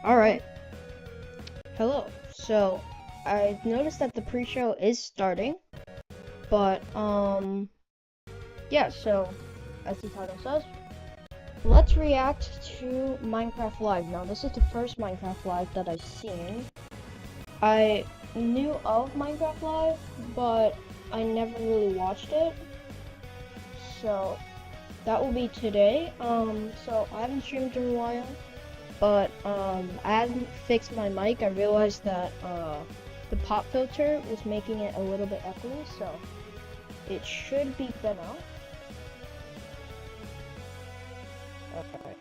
Alright. Hello. So, I noticed that the pre-show is starting, but, yeah, so, as the title says, let's react to Minecraft Live. Now, this is the first Minecraft Live that I've seen. I knew of Minecraft Live, but I never really watched it. So, that will be today. So, I haven't streamed in a while. But I hadn't fixed my mic. I realized that the pop filter was making it a little bit echoey, so it should be better now. Okay,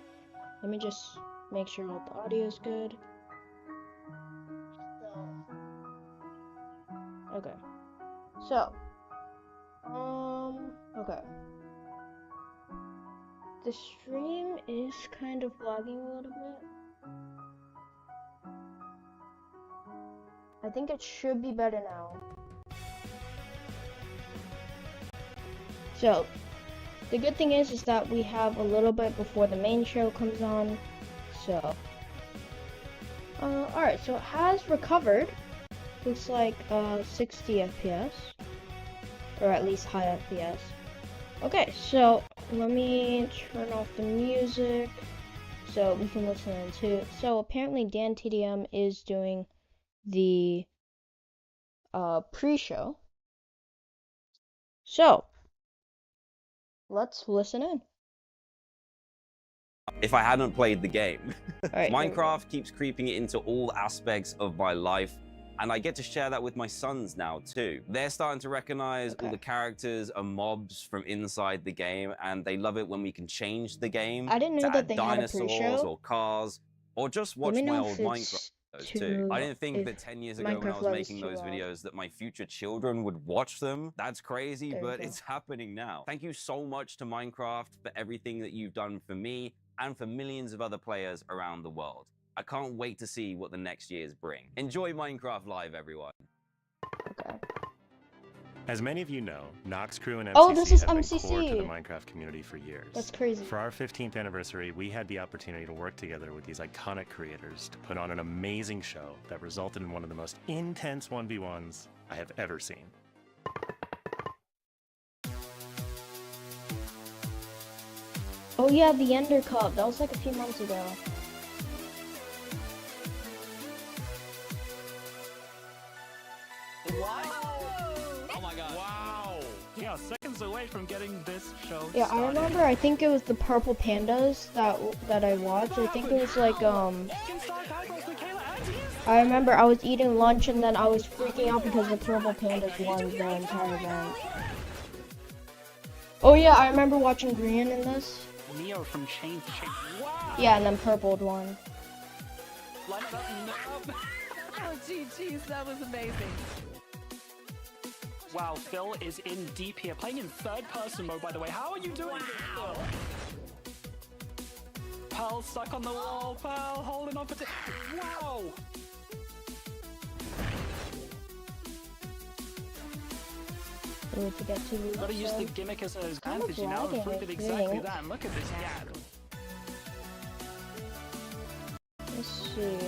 let me just make sure that the audio is good. Okay, so okay. The stream is kind of lagging a little bit. I think it should be better now. So, the good thing is that we have a little bit before the main show comes on. So, alright, so it has recovered. Looks like 60 FPS, or at least high FPS. Okay, so let me turn off the music so we can listen to it. So apparently Dan TDM is doing the pre-show. So let's listen in. If I hadn't played the game. Right, Minecraft keeps creeping into all aspects of my life, and I get to share that with my sons now too. They're starting to recognize all the characters are mobs from inside the game, and they love it when we can change the game. I didn't know to that add they had a dinosaurs pre-show. or cars, or just watch my old Minecraft videos too. I didn't think that 10 years ago when I was making those videos that my future children would watch them. That's crazy, but it's happening now. Thank you so much to Minecraft for everything that you've done for me and for millions of other players around the world. I can't wait to see what the next years bring. Enjoy Minecraft Live, everyone. Okay. As many of you know, Nox Crew and MCC Oh, this is have been MCC. core to the Minecraft community for years. That's crazy. For our 15th anniversary, we had the opportunity to work together with these iconic creators to put on an amazing show that resulted in one of the most intense 1v1s I have ever seen. Oh yeah, the Ender Cup. That was like a few months ago. Oh my god. Wow! Yeah, seconds away from getting this show Yeah, started. I remember. I think it was the purple pandas that I watched. I think it was like I remember I was eating lunch and then I was freaking out because the purple pandas won the entire event. Oh yeah, I remember watching green in this. Neo from Chain to Chain. Wow. Yeah, and then purple won. Line it up. No. Oh, jeez, that was amazing. Wow, Phil is in deep here, playing in third-person mode, by the way. How are you doing this, Phil? Pearl stuck on the wall. Pearl holding on for wow. We need to get to the Gotta use the gimmick as an advantage, you know, and flip it lagging, exactly it's that. And look at this gap. Let's see.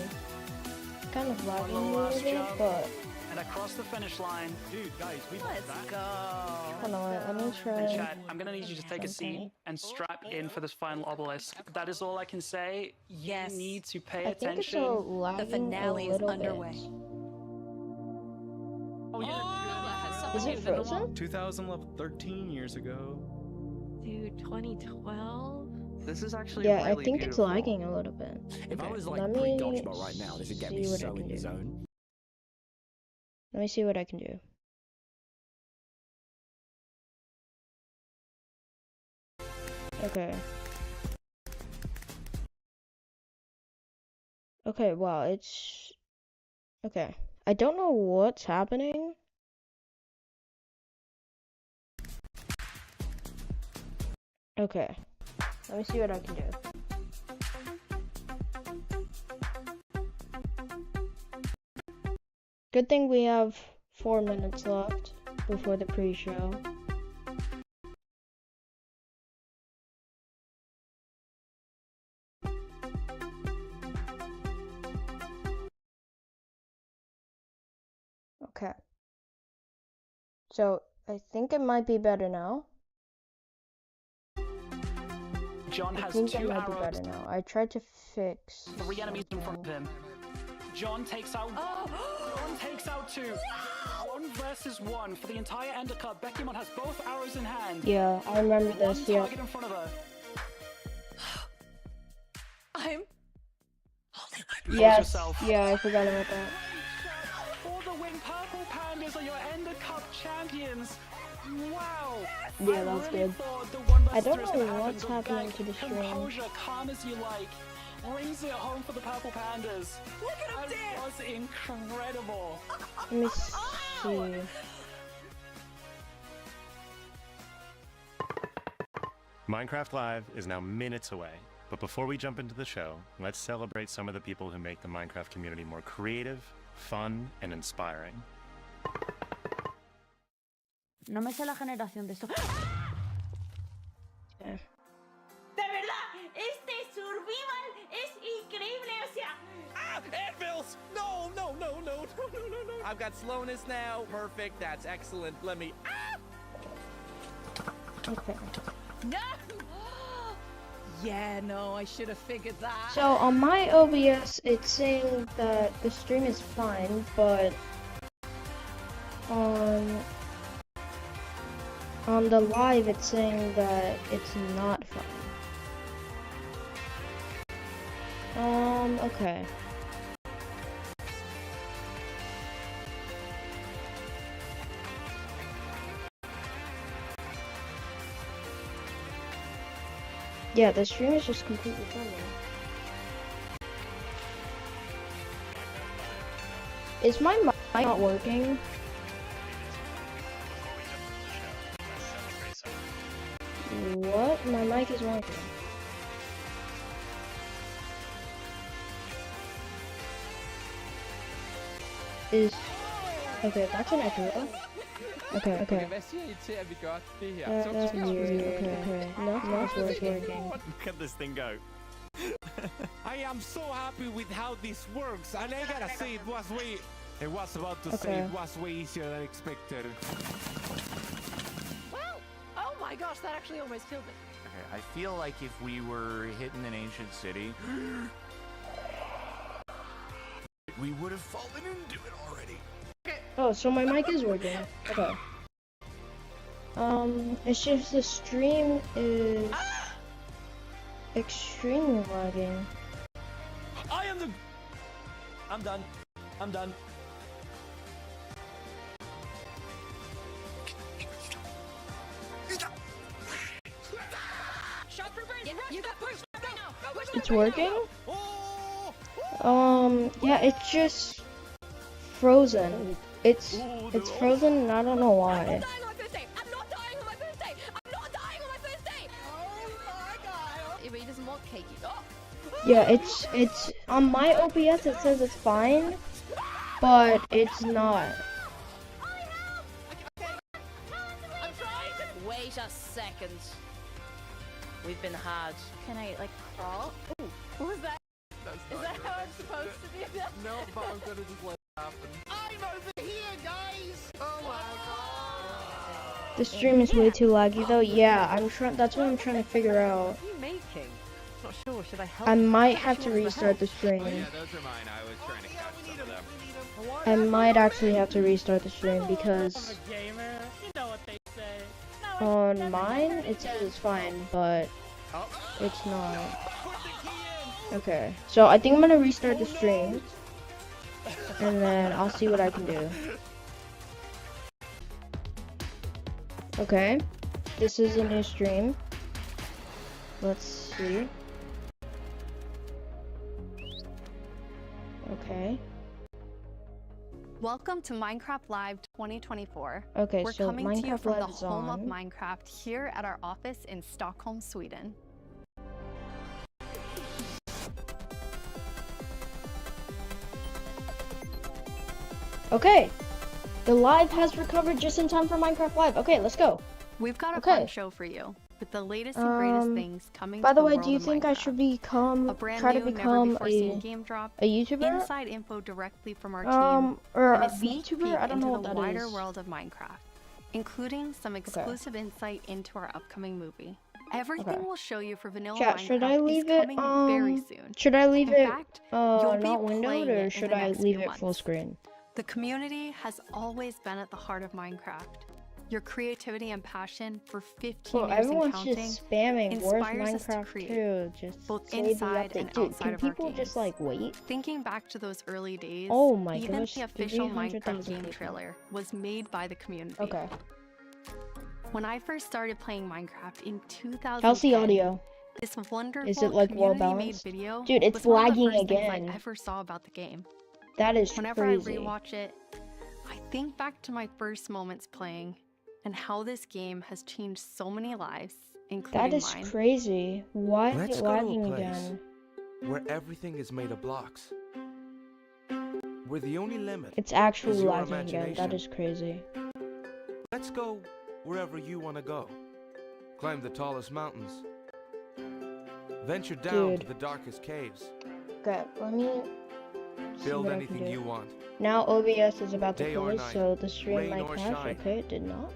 Kind of lagging a One little last bit, jump. but And across the finish line. Dude, guys, we Let's go. hold on, let me try. And chat, I'm gonna need you to take a seat something. and strap in for this final obelisk. That is all I can say. Yes. You need to pay I think it's attention. lagging The finale a is little underway. bit. Oh yeah. Is it frozen? 2000 level 13 years ago. Dude, 2012? This is actually Yeah, really I think it's beautiful. lagging a little bit. If I was like Let pre me dodgeball right now, this would get me see what I so can in the do. zone. Let me see what I can do. Okay. Okay, wow, it's... Okay. I don't know what's happening. Okay. Let me see what I can do. Good thing we have 4 minutes left before the pre-show. Okay. So I think it might be better now. John I has think it 2 might be arrows, better now. I tried to fix 3 enemies in front of something. him. John takes out. John takes out 2. 1 versus 1 for the entire Ender Cup. Beckymon has both arrows in hand. Yeah, I remember One this. Yeah. target in front of her. I'm Yes. yourself. Yeah, I forgot about that. For the win, Purple Pandas are your Ender Cup champions. Wow. Yeah, I that's really good. thought the 1 I don't versus 3 was know gonna what's happen, happening but to the stream. composure, calm as you like. Brings it home for the Purple Pandas. look at him That dance. was incredible. Let me see. Minecraft Live is now minutes away, but before we jump into the show, let's celebrate some of the people who make the Minecraft community more creative, fun, and inspiring. No me sé la generación de esto. Okay. De verdad, este survival es increíble, o sea. Ah, anvils! No, no, no, no, no, no, no, no. I've got slowness now. Perfect. That's excellent. Let me. Ah! Okay. No. Yeah, no, I should have figured that. So on my OBS, it's saying that the stream is fine, but on the live, it's saying that it's not fine. Okay. Yeah, the stream is just completely fine now. Is my mic not working? What? My mic is working. Okay, that's an echo. Okay. Hvad siger I til, at vi gør det her? That's weird. Okay. No, it's working. Look at this thing go. I am so happy with how this works, and I gotta say it was about to say it was way easier than expected. Well, oh my gosh, that actually almost killed me. Okay, I feel like if we were hitting an ancient city, we would have fallen into it already. Oh, so my mic is working. Okay. It's just the stream is extremely lagging. I am the. I'm done. I'm done. You got pushed right now. Go, It's working? Yeah, it's just frozen. It's frozen and I don't know why. I'm not dying on my first day. I'm not dying on my first day. I'm not dying on my first day. Oh my god. If he doesn't want cake, Yeah, it's on my OBS it says it's fine, but it's not. I'm trying. Wait a second. We've been had. Can I like crawl? Ooh, what was that? Is that how I'm supposed to do that? No, but I'm gonna just let it happen. I'm over here, guys. Oh my god. The stream is way too laggy though. Yeah, that's what I'm trying to figure out. What are you making? Not sure. Should I help? I might have to restart the stream. Oh yeah, those are mine. I was trying to catch some of them. I might actually have to restart the stream because Gamer, you know what they say. on mine it says it's fine, but it's not. Okay, so I think I'm gonna restart the stream and then I'll see what I can do. Okay, this is a new stream. Let's see. Okay. Welcome to Minecraft Live 2024. Okay, We're so coming to you Minecraft from the Live is home of on. Minecraft here at our office in Stockholm, Sweden. Okay, the live has recovered just in time for Minecraft Live. Okay, let's go. We've got a Okay. fun show for you. with the latest and greatest things coming By to the the way, world do you of think I Minecraft. should become A brand try to new, never become before seen game drop, a YouTuber? inside info directly from our team, Or and a a sneak VTuber? peek I don't into know the what that wider is. world of Minecraft, including some exclusive insight into our upcoming movie. Everything we'll show you for vanilla Chat, Minecraft should I leave is it coming very soon. should I leave In it fact, you'll be not windowed, playing or it in should the I next leave few it full months. screen? The community has always been at the heart of Minecraft. Your creativity and passion for 15 Well, years everyone's and counting just spamming where's inspires us to Minecraft create, 2, just both say the inside update. and Dude, outside can of our people just games. like wait? Thinking back to those early days, Oh my even gosh, the official Minecraft 300,000 game people. trailer was made by the community. Okay. When I first started playing Minecraft in 2010, How's the audio? this wonderful Is it like well community-made balanced? video Dude, it's was one of the lagging first things again. I ever saw about the game. That is Whenever crazy. I rewatch it, I think back to my first moments playing and how this game has changed so many lives, including That is mine. crazy. Why is Let's it go to a lagging place again? where everything is made of blocks. Where the only limit It's actually is your lagging again. imagination. That is crazy. Let's go wherever you want to go. Climb the tallest mountains. Venture down to Dude. the darkest caves. Okay, let me see Build what I can anything do. you want. Now OBS is about to Day or close, night, so the stream rain might or crash. shine. Okay, it did not.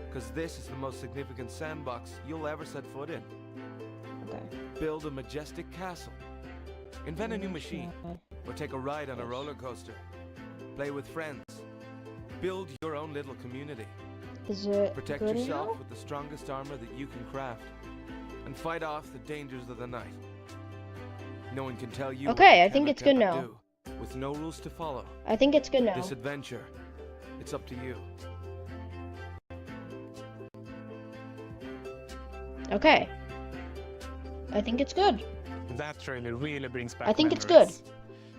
Because this is the most significant sandbox you'll ever set foot in. Okay. Build a majestic castle. Invent a new machine. Or take a ride on a roller coaster. Play with friends. Build your own little community. Is it Protect good yourself now? with the strongest armor that you can craft. And fight off the dangers of the night. No one can tell you Okay, what I think cannot it's good cannot now. do. With no rules to follow. I think it's good now. This adventure, it's up to you. Okay. I think it's good. That trailer really brings back I think it's memories. good.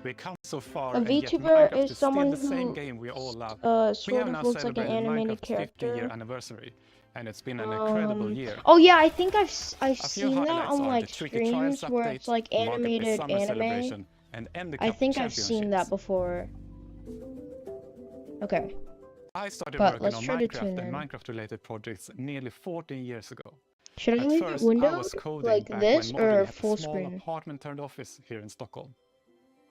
We come so far, A and yet VTuber Minecraft is someone still the same who, game we all love. We sort have of now looks like an celebrated animated Minecraft's 50-year character. anniversary, and it's been an incredible year. Oh yeah, I think I've A few seen that highlights on are like the Tricky Trials streams where it's update, like Market animated Summer anime. Celebration, and End the I Cup think I've seen that Championships. before. Okay. I started But working let's on try to Minecraft tune and in. Minecraft-related projects nearly 14 years ago. Should I At leave first, it I windowed was coding like back this when Mojang or had a full small screen? apartment-turned-office here in Stockholm.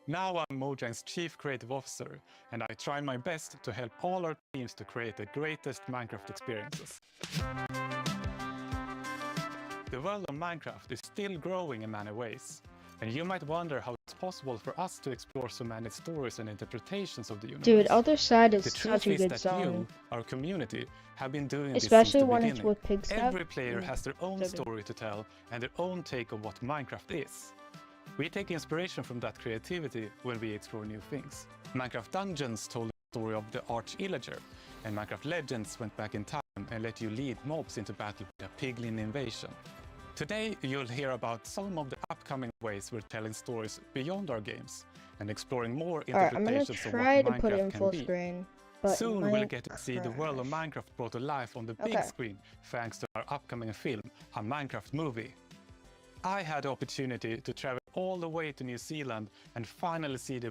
Now I'm Mojang's Chief Creative Officer, and I try my best to help all our teams to create the greatest Minecraft experiences. The world of Minecraft is still growing in many ways, and you might wonder how it's possible for us to explore so many stories and interpretations of the universe. Dude, Other Side is The such truth a is good that song. you, our community, have been doing Especially this since the when it's beginning. with pig stuff. Every player Mm, has their own so good. story to tell and their own take of what Minecraft is. We take inspiration from that creativity when we explore new things. Minecraft Dungeons told the story of the Arch-Illager, and Minecraft Legends went back in time and let you lead mobs into battle with a piglin invasion. Today, you'll hear about some of the upcoming ways we're telling stories beyond our games and exploring more Alright, I'm gonna interpretations of what try to put it Minecraft in can full be. screen. But Soon it we'll might get to see the world of crash. Minecraft brought to life on the big Okay. screen thanks to our upcoming film, A Minecraft Movie. I had the opportunity to travel all the way to New Zealand and finally see the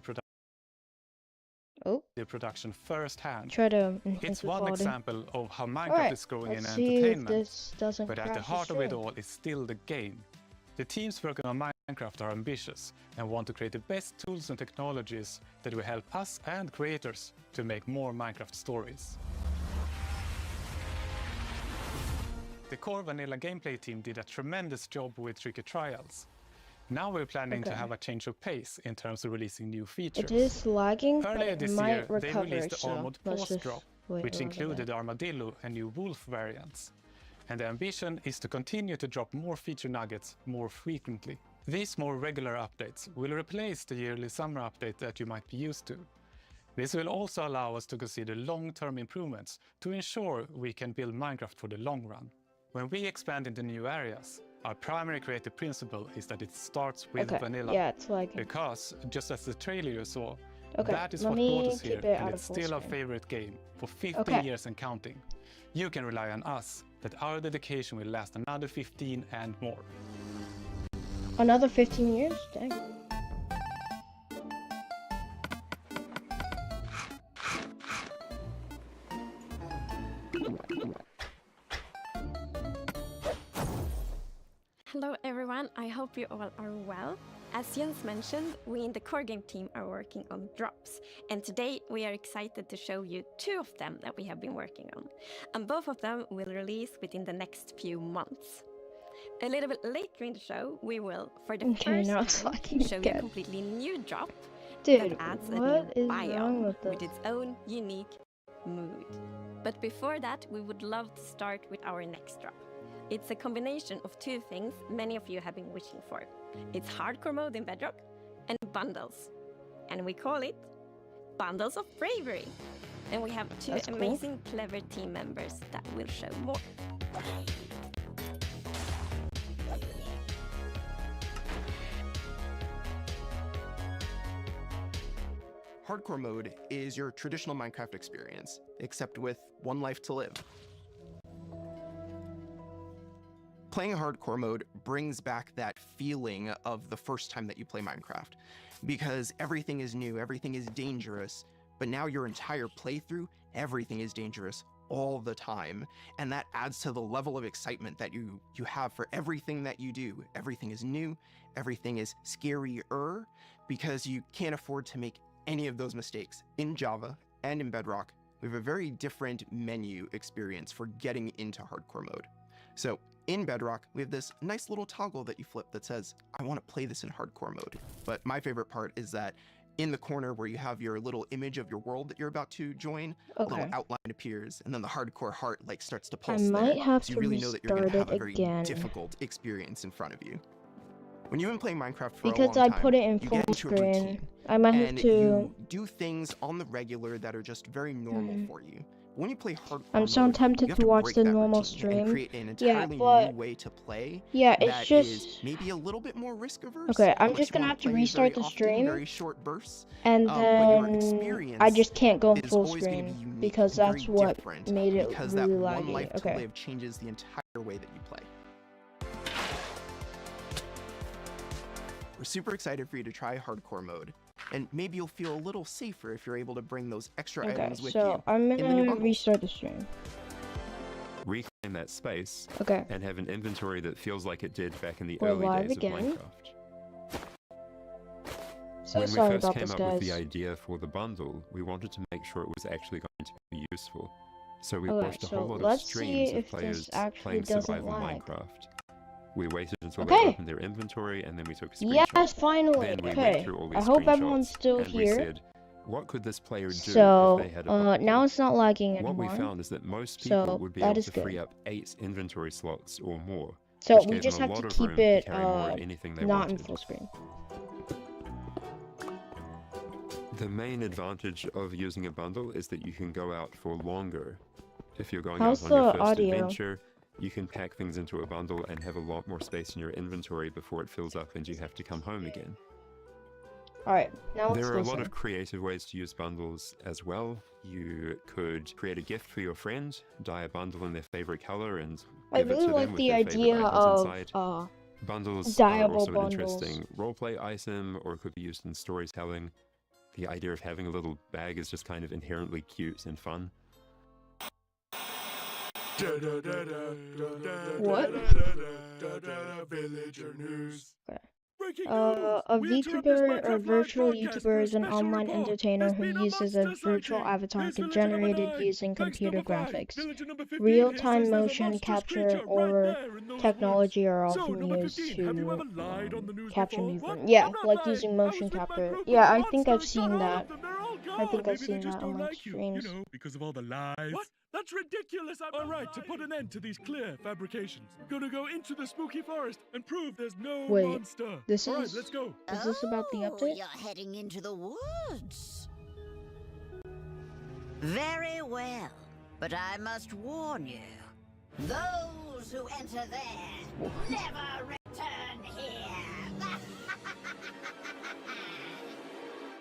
production firsthand. Try to enhance It's the one quality. example of how Minecraft Alright, is growing in let's see if entertainment. this doesn't But at crash the the heart of it stream. all is still the game. The teams working on Minecraft are ambitious and want to create the best tools and technologies that will help us and creators to make more Minecraft stories. The core vanilla gameplay team did a tremendous job with Tricky Trials. Now we're planning to Okay. have a change of pace in terms of releasing new features. It is lagging, but Earlier it this might year, they recover, released the so Armored let's Paws just drop, wait which a little included bit. Armadillo and new Wolf variants. And the ambition is to continue to drop more feature nuggets more frequently. These more regular updates will replace the yearly summer update that you might be used to. This will also allow us to consider long-term improvements to ensure we can build Minecraft for the long run. When we expand into new areas, our primary creative principle is that it starts with Okay, vanilla. yeah, it's lagging. Because, just as the trailer you saw, Okay, that is let what me brought us keep here, it and out of it's full still our screen. favorite game for 50 Okay. years and counting. You can rely on us that our dedication will last another 15 and more. Another 15 years? Dang. Hello everyone, I hope you all are well. As Jens mentioned, we in the core game team are working on drops, and today we are excited to show you 2 of them that we have been working on, and both of them will release within the next few months. A little bit later in the show, we will, for the first time, show you a completely new drop that adds a new biome with its own unique mood. But before that, we would love to start with our next drop. It's a combination of 2 things many of you have been wishing for. It's hardcore mode in Bedrock and bundles. And we call it Bundles of Bravery. And we have 2 amazing, clever team members that will show more. Hardcore mode is your traditional Minecraft experience, except with 1 life to live. Playing hardcore mode brings back that feeling of the first time that you play Minecraft, because everything is new, everything is dangerous, but now your entire playthrough, everything is dangerous all the time, and that adds to the level of excitement that you have for everything that you do. Everything is new, everything is scarier, because you can't afford to make any of those mistakes. In Java and in Bedrock, we have a very different menu experience for getting into hardcore mode. So in Bedrock, we have this nice little toggle that you flip that says, I want to play this in hardcore mode. But my favorite part is that in the corner where you have your little image of your world that you're about to join, a little outline appears, and then the hardcore heart like starts to pulse there. So you really know that you're going to have a very difficult experience in front of you. When you've been playing Minecraft for a long time, I put it in full screen. I might have to. You do things on the regular that are just very normal for you. When you play hardcore I'm so tempted to watch the normal stream. And create an entirely new way to play. Yeah, it's just maybe a little bit more risk averse. Okay, I'm just gonna have to restart the stream. Very short bursts. And then I just can't go in full screen because that's what made it because really that laggy. one life to Okay. live changes the entire way that you play. We're super excited for you to try hardcore mode, and maybe you'll feel a little safer if you're able to bring those extra items with you. So I'm gonna restart the stream. Reclaim that space and have an inventory that feels like it did back in the We're early live days again. of Minecraft. So when sorry we first about came this, up guys. with the idea for the bundle, we wanted to make sure it was actually going to be useful. So we Okay, watched a so whole lot of let's see streams of if players this actually playing doesn't survival lag. Minecraft. We waited until they opened their inventory and then we took a screenshot. Yes, finally. Then we went Okay. through all I these hope everyone's screenshots still and we here. said, what could this player do So if they had a bundle? now it's not lagging What anymore. we found is that most people So would be that able is to good. free up 8 inventory slots or more. So which we gave just them a have to lot of keep room it to carry more of anything they not in wanted. full screen. The main advantage of using a bundle is that you can go out for longer. If you're going How's out on your the first audio? adventure, you can pack things into a bundle and have a lot more space in your inventory before it fills up and you have to come home again. Alright, now let's There are a lot listen. of creative ways to use bundles as well. You could create a gift for your friend, dye a bundle in their favorite color, and I give it really to like them with the their idea favorite of items inside. Bundles dyeable are also bundles. an interesting roleplay item, or it could be used in storytelling. The idea of having a little bag is just kind of inherently cute and fun. What? Villager news. A VTuber or virtual YouTuber is an online entertainer who uses a virtual avatar generated using computer graphics. Real-time motion capture or technology are often used to capture movement. Yeah, like using motion capture. Yeah, I think I've seen that. I think I've seen that on my streams. You know, because of all the lies. What? That's ridiculous! All right, to put an end to these clear fabrications, we're gonna go into the spooky forest and prove there's no Wait, monster. this All right, is- let's go. Is this about the update? You're heading into the woods. Very well, but I must warn you. Those who enter there never return here.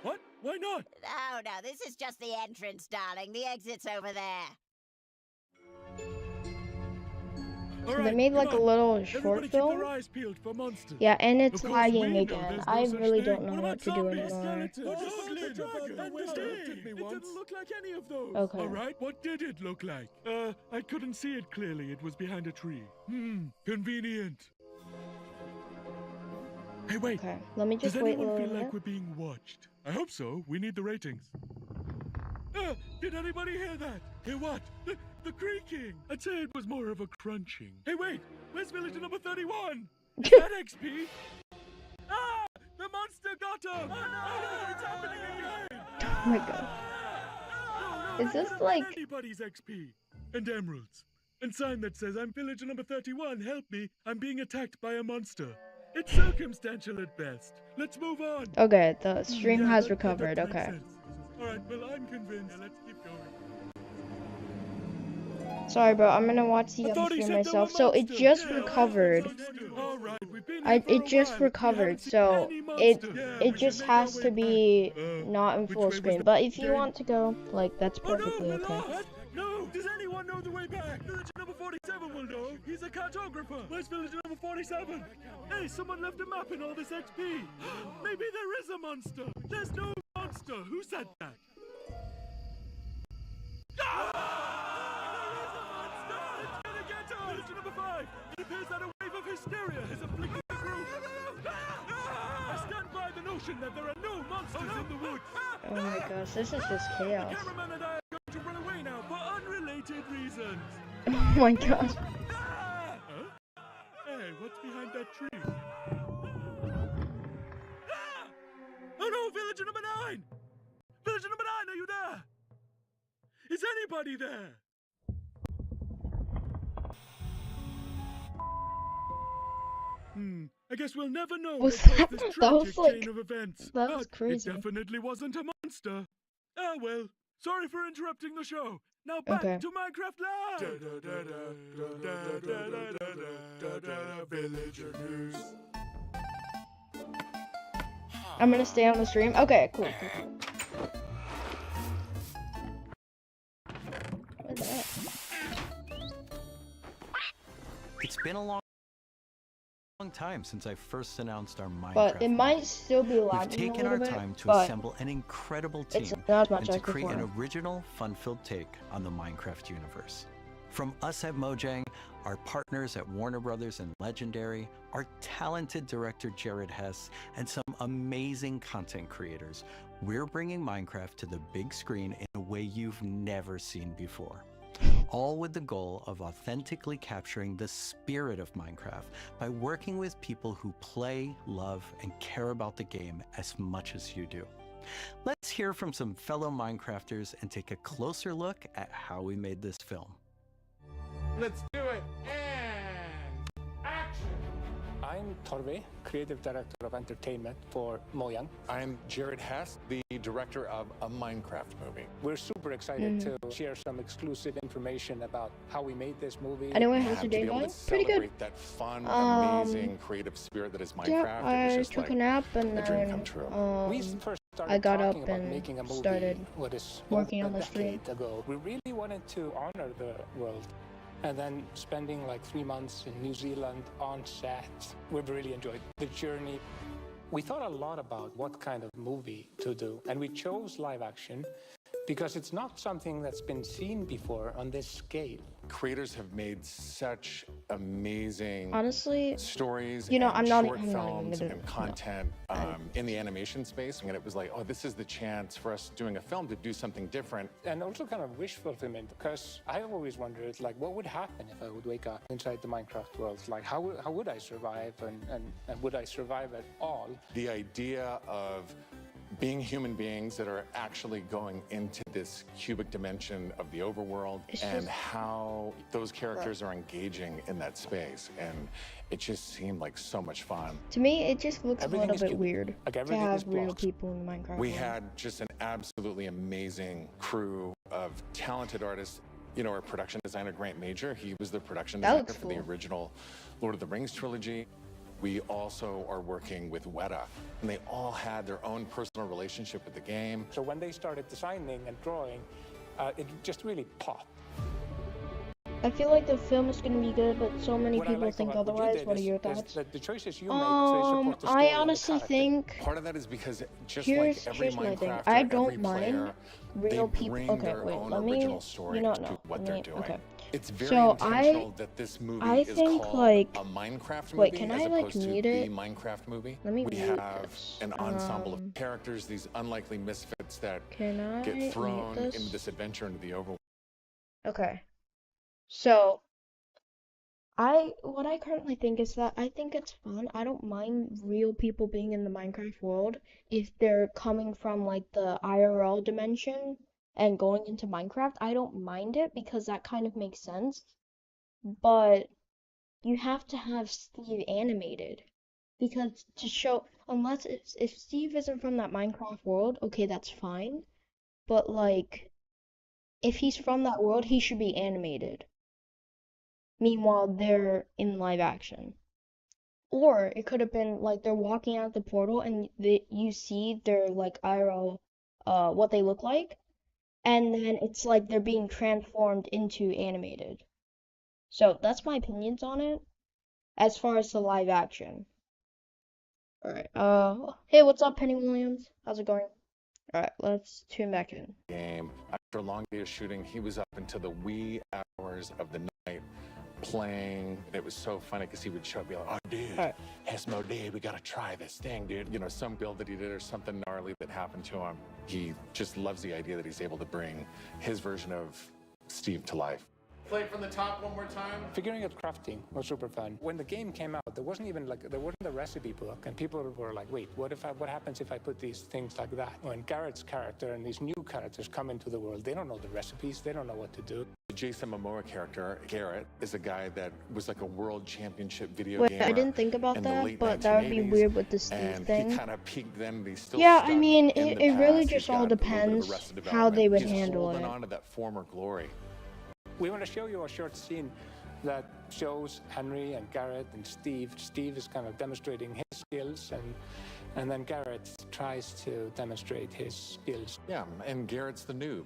What? Why not? Oh, no, this is just the entrance, darling. The exit's over there. All So right, they made like a come on. little Everybody short keep film. their eyes peeled for monsters. Yeah, and it's Of course, lagging we know again. there's no I such really thing. don't know What what about to do zombies? anymore. Skeletons? The dragon that disturbed me once. It didn't look like any of those. Okay. All right, what did it look like? I couldn't see it clearly. It was behind a tree. Convenient. Hey, wait. Okay, let me just Does wait a anyone little feel bit. like we're being watched? I hope so. We need the ratings. Did anybody hear that? Hear what? The creaking. I'd say it was more of a crunching. Hey, wait. Where's villager number 31? Is that XP? Ah! The monster got him! Oh, no! It's happening again! Oh my god. Is this like... anybody's XP and emeralds. And sign that says, I'm villager number 31, help me, I'm being attacked by a monster. It's circumstantial at best. Let's move on. Okay, the stream Yeah, has that recovered, makes okay. sense. Alright, well, I'm convinced. Let's keep going. Sorry, bro, I'm gonna watch the stream myself. So it just recovered. It just recovered, so it just has to be not in full screen. But if you want to go, like, that's perfectly okay. No! Does anyone know the way back? Villager number 47 will know. He's a cartographer. Where's villager number 47? Hey, someone left a map in all this XP. Maybe there is a monster. There's no monster. Who said that? Villager number 5! It appears that a wave of hysteria has afflicted the group! I stand by the notion that there are no monsters in the woods! Oh my gosh, this is just chaos. The cameraman and I are going to run away now for unrelated reasons! Oh my gosh. Huh? Hey, what's behind that tree? Oh no, villager number 9! Villager number 9, are you there? Is anybody there? I guess we'll never know Was what caused this that was tragic like... chain of events. That was But crazy. it definitely wasn't a monster. Ah well, sorry for interrupting the show. Now back Okay. to Minecraft Live! Villager news. I'm gonna stay on the stream. Okay, cool. What is that? It's been a long time since I first announced our Minecraft. But it might still be We've lagging taken a our little bit, time to but assemble an incredible team it's not as much and to as create before. an original, fun-filled take on the Minecraft universe. From us at Mojang, our partners at Warner Brothers and Legendary, our talented director Jared Hess, and some amazing content creators, we're bringing Minecraft to the big screen in a way you've never seen before. All with the goal of authentically capturing the spirit of Minecraft by working with people who play, love, and care about the game as much as you do. Let's hear from some fellow Minecrafters and take a closer look at how we made this film. Let's do it. And action. I'm Torve, creative director of entertainment for Mojang. I'm Jared Hess, the director of a Minecraft movie. We're super excited to share some exclusive information about how we made this movie. Anyway, how's your day To be able going? to Pretty good. celebrate that fun, amazing, creative spirit that is Minecraft. Yeah, It was I just took like a nap and a dream come then true. We first started I got up talking about and making a movie started working on the a stream. decade ago. We really wanted to honor the world. And then spending like 3 months in New Zealand on set, we've really enjoyed the journey. We thought a lot about what kind of movie to do, and we chose live action because it's not something that's been seen before on this scale. Creators have made such amazing Honestly, stories, you know, and I'm not short even films gonna, and content in the animation space, and it was like, oh, this is the chance for us doing a film to do something different. And also kind of wish fulfillment, because I always wondered, like, what would happen if I would wake up inside the Minecraft world? Like, how would I survive, and would I survive at all? The idea of being human beings that are actually going into this cubic dimension of the overworld and how those characters are engaging in that space. And it just seemed like so much fun. To me, it just looks Everything a is little bit cute. weird Like, to everything is have real blocks. people in Minecraft. We had just an absolutely amazing crew of talented artists. You know, our production designer, Grant Major, he was the production That designer looks for the cool. original Lord of the Rings trilogy. We also are working with Weta, and they all had their own personal relationship with the game. So when they started designing and drawing, it just really popped. I feel like the film is gonna be good, but so many What I people like think about what you otherwise. did What are is- your is thoughts? that the choices you make, they support the story I and the honestly character. think Part of that is because just here's like every my thing. Minecrafter, I every don't mind player, real they people. bring Okay, their wait. own Let me. original story You know, to no. what Let they're me. doing. Okay. It's very So intentional that this movie I is think called like a Minecraft movie wait, can as I like opposed to mute the it? Minecraft movie. Let me We mute have this. an ensemble of characters, these unlikely misfits that Can I get thrown mute this? into this adventure into the overworld. Okay. So what I currently think is that I think it's fun. I don't mind real people being in the Minecraft world if they're coming from like the IRL dimension and going into Minecraft. I don't mind it because that kind of makes sense. But you have to have Steve animated because to show unless if Steve isn't from that Minecraft world, okay, that's fine. But like if he's from that world, he should be animated. Meanwhile, they're in live action. Or it could have been like they're walking out the portal and you see their like IRL what they look like, and then it's like they're being transformed into animated. So that's my opinions on it as far as the live action. Alright, hey, what's up, Penny Williams? How's it going? Alright, let's tune back in. Game. After a long day of shooting, he was up until the wee hours of the night playing. It was so funny because he would show up and be like, oh, dude, Hesmo Day, we gotta try this thing, dude. You know, some build that he did or something gnarly that happened to him. He just loves the idea that he's able to bring his version of Steve to life. Play it from the top one more time. Figuring out crafting was super fun. When the game came out, there wasn't a recipe book, and people were like, "Wait, what happens if I put these things like that?" When Garrett's character and these new characters come into the world, they don't know the recipes, they don't know what to do. The Jason Momoa character, Garrett, is a guy that was like a world championship video Wait, gamer. I didn't think about that, but that would be weird with the Steve thing. He kind of peaked then, but he's still yeah, I stuck mean, in the it really past. just He's all got a little bit of depends Arrested how they would Development. handle He's it. holding on to that former glory. We want to show you a short scene that shows Henry and Garrett and Steve. Steve is kind of demonstrating his skills, and then Garrett tries to demonstrate his skills. Yeah, and Garrett's the noob.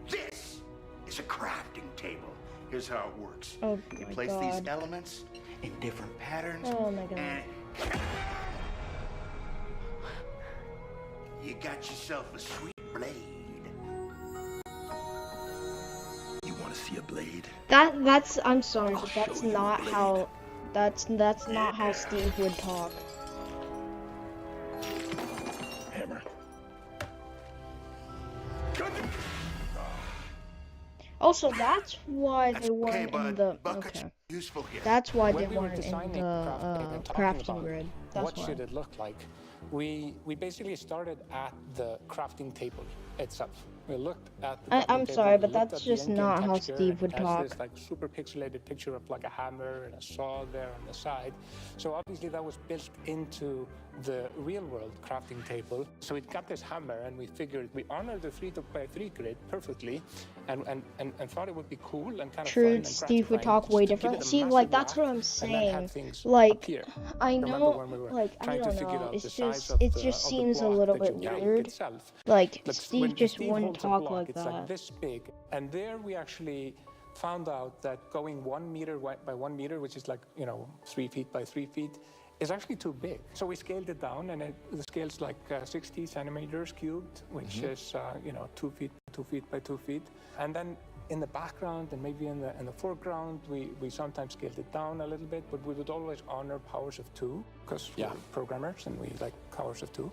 This is a crafting table. Here's how it works. Oh you my place God. these elements in different patterns. Oh my God. And you got yourself a sweet blade. You want to see a blade? That's I'm sorry, but that's not how that's not how Steve would talk. Hammer. Also, that's why they weren't in the Useful here. That's why they When we were weren't in designing the crafting and talking crafting about grid. That's what why. should it look like? We basically started at the crafting table itself. We looked at the I'm crafting sorry, table, but we looked that's at the just in-game not how texture, Steve and would it has talk. This like super pixelated picture of like a hammer and a saw there on the side. So obviously that was built into the real world crafting table. So we got this hammer and we figured we honored the 3x3 grid perfectly and thought it would be cool and kind of fun True, and Steve would gratifying talk just way to give it different. a See, massive like that's what whack I'm and then have saying. things Like, appear. I Remember know, when we were like I trying to don't figure know. out It's the size just of it the- just of the seems a block little that bit you make weird. itself. Like Look, Steve when just Steve wouldn't holds a talk block, like it's that. like this big, and there we actually found out that going 1 meter by 1 meter, which is like 3 feet by 3 feet, is actually too big. So we scaled it down, and the scale's like 60 centimeters cubed, which is 2 feet, 2 feet by 2 feet, and then in the background and maybe in the foreground, we sometimes scaled it down a little bit, but we would always honor powers of 2 because we're programmers and we like powers of 2.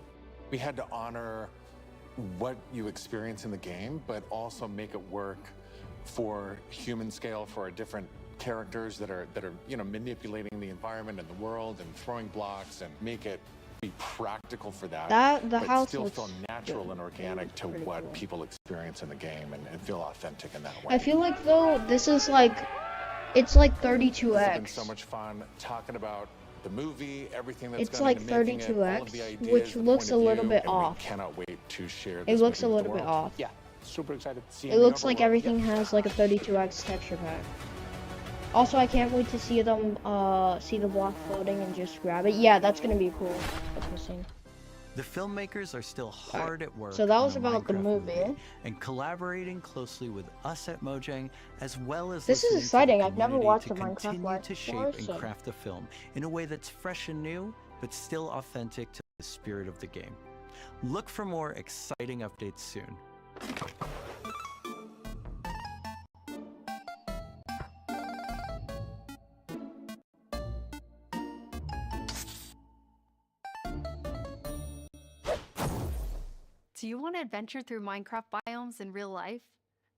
We had to honor what you experience in the game, but also make it work for human scale for our different characters that are manipulating the environment and the world and throwing blocks and make it be practical for that. The but house still looks feel natural good. and organic to Pretty what cool. people experience in the game and feel authentic in that way. I feel like though this is like it's like It's been 32x. so much fun talking about the movie, everything that's It's gone like into making it, all of 32x, the ideas, which the looks point a of little view, bit and we off. cannot wait to share It this looks a movie with little the bit world. off. Yeah, super excited to see It looks like everything has like a 32x texture pack. Also, I can't wait to see them see the block floating and just grab it. Yeah, that's gonna be cool. That's missing. The filmmakers are still hard at work. So that on was the about the Minecraft movie. and collaborating closely with us at Mojang, as well as This is listening to the exciting. I've never community watched to a Minecraft continue live to shape before, and so- craft the film in a way that's fresh and new, but still authentic to the spirit of the game. Look for more exciting updates soon. Do you want to adventure through Minecraft biomes in real life?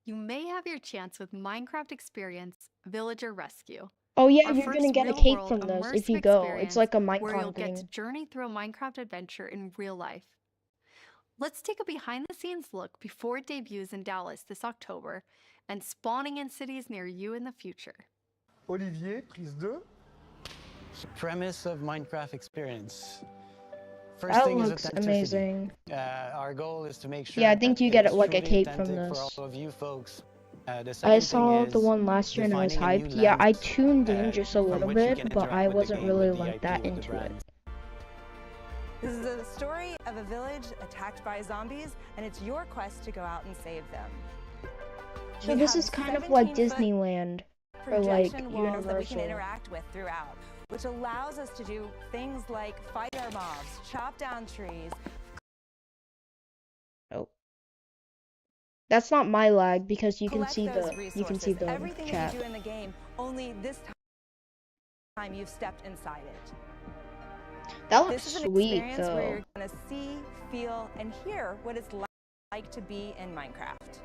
You may have your chance with Minecraft Experience Villager Rescue. Oh yeah, Our you're gonna first get a cape real-world from this if immersive you go. It's experience like a where you'll Minecon get to thing. journey through a Minecraft adventure in real life. Let's take a behind-the-scenes look before it debuts in Dallas this October and spawning in cities near you in the future. Olivier, prise 2. Premise of Minecraft Experience. First That thing is looks authenticity. amazing. Our goal is to make sure Yeah, I think that you get it's like a truly cape from authentic this. for all of you folks. The I second saw thing the is one last year and I was defining a hyped. new Yeah, I lens, tuned in just a from little which you bit, can but I interact with the wasn't game really with the like IP that with the into it. brand. This is the story of a village attacked by zombies, and it's your quest to go out and save them. So We this have is kind of like 17-foot Disneyland or like projection walls that we can Universal. interact with throughout, which allows us to do things like fight our mobs, chop down trees. Oh. That's not my lag because you can collect see those the resources. Everything chat. that you do in the game, only this time you've stepped inside it. That looks This is an sweet experience though. where you're going to see, feel, and hear what it's like to be in Minecraft.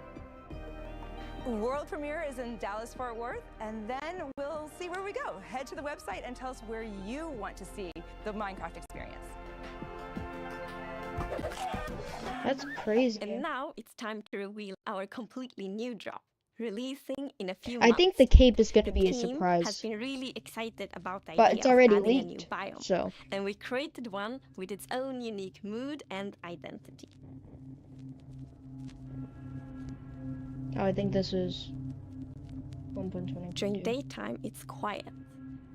World premiere is in Dallas, Fort Worth, and then we'll see where we go. Head to the website and tell us where you want to see the Minecraft experience. That's crazy. And now it's time to reveal our completely new drop, releasing in a few I months. think the cape is going to be a team surprise. has been really excited about the But idea it's already of adding a new leaked, biome. so. And we created one with its own unique mood and identity. Oh, I think this is 1.20. During daytime, it's quiet,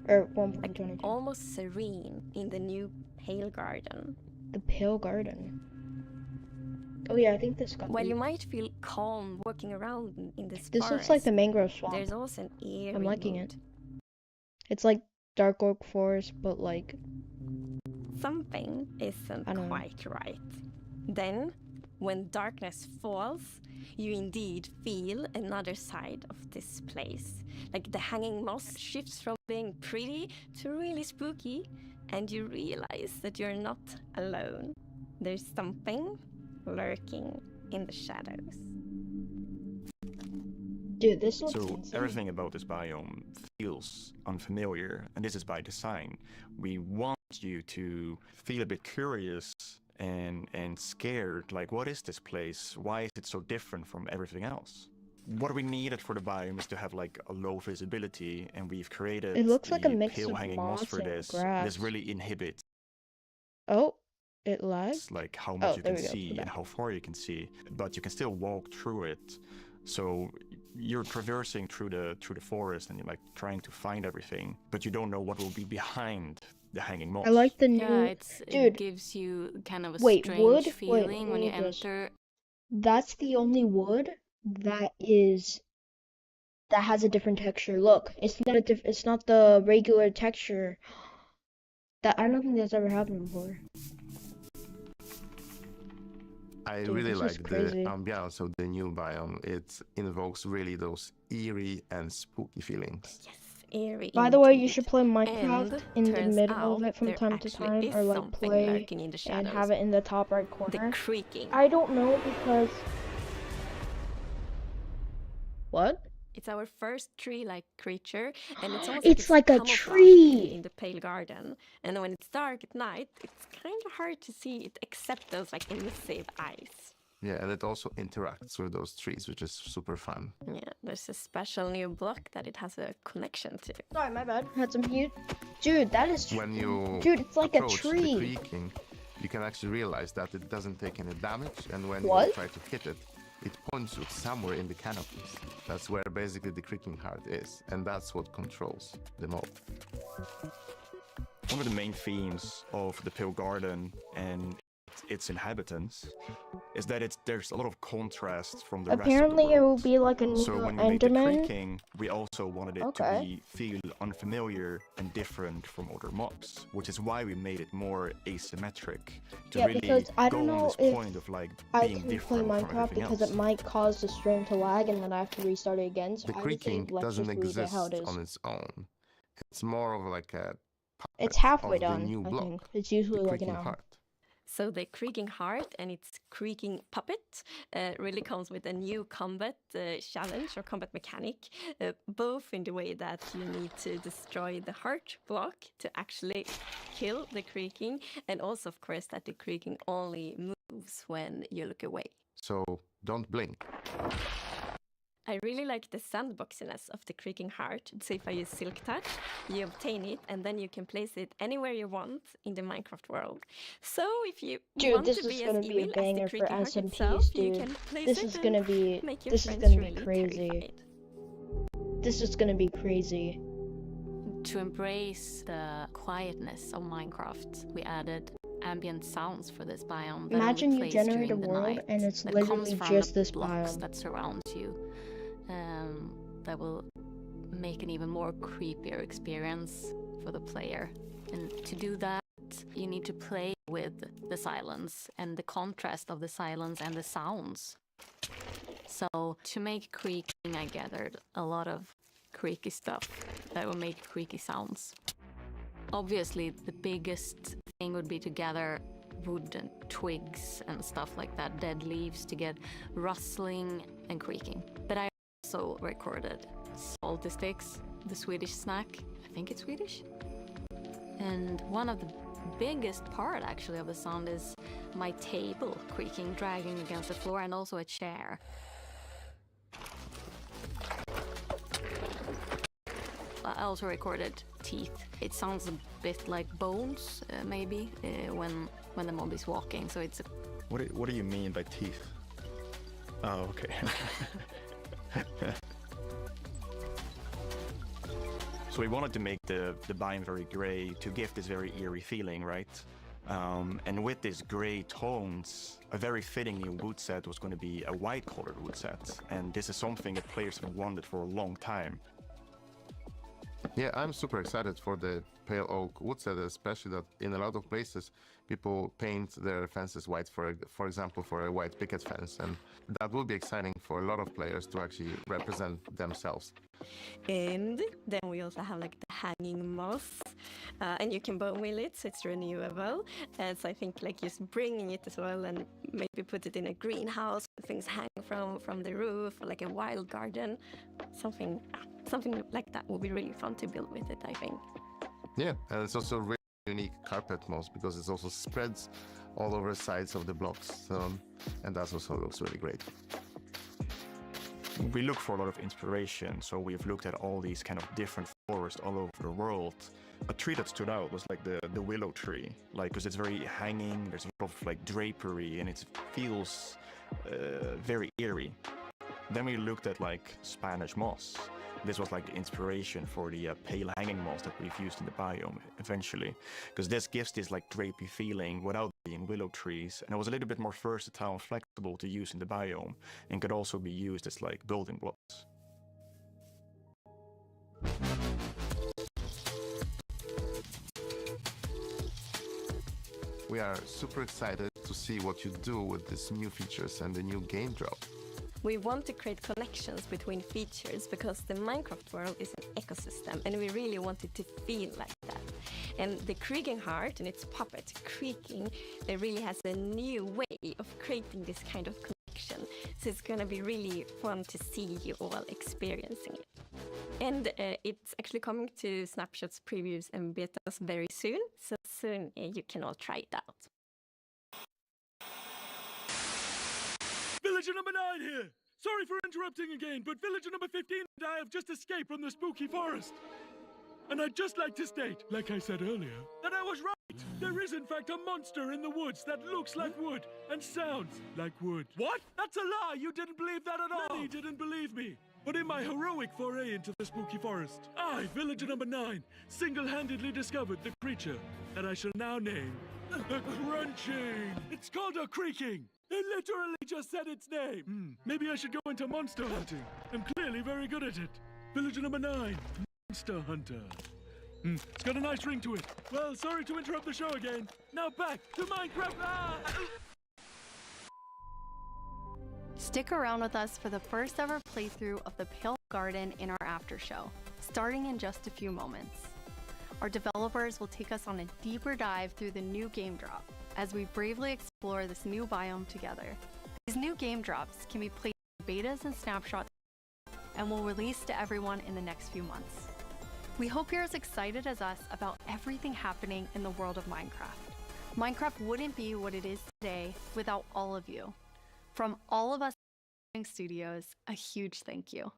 Or 1.22. almost serene in the new Pale Garden. The Pale Garden. Oh yeah, I think this got While you leaked. might feel calm walking around in this This forest, looks like the mangrove swamp. there's also an eerie I'm liking mood. it. It's like dark oak forest, but like Something isn't I don't know. quite right. Then, when darkness falls, you indeed feel another side of this place. Like the hanging moss shifts from being pretty to really spooky, and you realize that you're not alone. There's something lurking in the shadows. Dude, this looks So insane. everything about this biome feels unfamiliar, and this is by design. We want you to feel a bit curious and scared, like what is this place? Why is it so different from everything else? What we needed for the biome is to have like a low visibility, and we've created It looks like a the mix pale of hanging moss moss for and this. grass. This really inhibits Oh, it lagged? like how much you there can we go. see and how far you can see, but you can still walk through it. So you're traversing through the forest and you're like trying to find everything, but you don't know what will be behind the hanging moss. I like the new Yeah, it dude. gives you kind of a Wait, strange wood? feeling when you look at this. enter. That's the only wood that has a different texture. Look, it's not the regular texture. That I don't think that's ever happened before. I Dude, really this is like the crazy. ambiance of the new biome. It invokes really those eerie and spooky feelings. Eerie By the way, you indeed. should play Minecraft And in the turns middle of out it from there time to actually time, is or like something play lurking in the and shadows. have it in the top right The corner. creaking. I don't know because what? It's our first tree-like creature, and it's almost It's like a camouflaged tree. in the pale garden. And when it's dark at night, it's kind of hard to see it except those like emissive eyes. Yeah, and it also interacts with those trees, which is super fun. Yeah, there's a special new block that it has a connection to. Sorry, my bad. Had some mute. Dude, that is When you Dude, it's like a approach the tree. creaking, you can actually realize that it doesn't take any damage, and when What? you try to hit it, it points you somewhere in the canopies. That's where basically the creaking heart is, and that's what controls the mob. One of the main themes of the Pale Garden and its inhabitants is that there's a lot of contrast from the Apparently rest of the world. it will be like a new So when we made the Enderman. creaking, we also wanted it to feel unfamiliar and different from other mobs, which is why we made it more asymmetric to really because I go don't on know this if point of like I being can play different from Minecraft everything because else. it might cause the stream to lag and then I have to restart it again. So The I would say creaking let's doesn't just leave it exist how it is. on its own. It's more of like a It's puppet halfway of the done, new I block, think. It's usually the like an creaking hour. heart. So the creaking heart and its creaking puppet really comes with a new combat challenge or combat mechanic, both in the way that you need to destroy the heart block to actually kill the creaking, and also, of course, that the creaking only moves when you look away. So don't blink. I really like the sandboxiness of the creaking heart. So if I use Silk Touch, you obtain it, and then you can place it anywhere you want in the Minecraft world. So if you want this to is be gonna as be a evil as banger the for creaking heart SMPs, itself, you dude. can place This it is and gonna be make your this is friends gonna be really crazy. terrified. This is gonna be crazy. To embrace the quietness of Minecraft, we added ambient sounds for this biome. That Imagine only you plays generate a during the world night, and it's that literally comes from just the this blocks biome. that surround you. That will make an even more creepier experience for the player. And to do that, you need to play with the silence and the contrast of the silence and the sounds. So to make creaking, I gathered a lot of creaky stuff that will make creaky sounds. Obviously, the biggest thing would be to gather wood and twigs and stuff like that, dead leaves, to get rustling and creaking. But I also recorded salty sticks, the Swedish snack. I think it's Swedish. And one of the biggest part actually of the sound is my table creaking, dragging against the floor, and also a chair. I also recorded teeth. It sounds a bit like bones, maybe, when the mob is walking. So it's a... What do you mean by teeth? Oh, okay. So we wanted to make the biome very gray to give this very eerie feeling, right? And with these gray tones, a very fitting new wood set was going to be a white-colored wood set. And this is something that players have wanted for a long time. Yeah, I'm super excited for the pale oak wood set, especially that in a lot of places people paint their fences white, for example, for a white picket fence, and that will be exciting for a lot of players to actually represent themselves. And then we also have like the hanging moss, and you can bone meal it, so it's renewable. So I think like just bringing it as well, and maybe put it in a greenhouse, things hang from the roof, or like a wild garden, something like that will be really fun to build with it, I think. Yeah, and it's also really unique carpet moss because it also spreads all over the sides of the blocks, and that also looks really great. We look for a lot of inspiration, so we've looked at all these kind of different forests all over the world. A tree that stood out was like the willow tree, like because it's very hanging, there's a lot of like drapery, and it feels very eerie. Then we looked at like Spanish moss. This was like the inspiration for the pale hanging moss that we've used in the biome eventually, because this gives this like drapey feeling without being willow trees, and it was a little bit more versatile and flexible to use in the biome, and could also be used as like building blocks. We are super excited to see what you do with these new features and the new game drop. We want to create connections between features because the Minecraft world is an ecosystem, and we really want it to feel like that. And the creaking heart and its puppet creaking, it really has a new way of creating this kind of connection. So it's going to be really fun to see you all experiencing it. And it's actually coming to snapshots, previews, and betas very soon. So soon you can all try it out. Villager number 9 here! Sorry for interrupting again, but villager number 15 and I have just escaped from the spooky forest. And I'd just like to state, like I said earlier, that I was right! There is in fact a monster in the woods that looks like wood and sounds like wood. What? That's a lie! You didn't believe that at all! Many didn't believe me. But in my heroic foray into the spooky forest, I, villager number 9, single-handedly discovered the creature that I shall now name A crunching! It's called a creaking! It literally just said its name! Maybe I should go into monster hunting. I'm clearly very good at it. Villager number 9, Monster Hunter. It's got a nice ring to it. Well, sorry to interrupt the show again. Now back to Minecraft. Stick around with us for the first ever playthrough of the Pale Garden in our after show, starting in just a few moments. Our developers will take us on a deeper dive through the new game drop as we bravely explore this new biome together. These new game drops can be played in betas and snapshots and will release to everyone in the next few months. We hope you're as excited as us about everything happening in the world of Minecraft. Minecraft wouldn't be what it is today without all of you. From all of us at Studios, a huge thank you.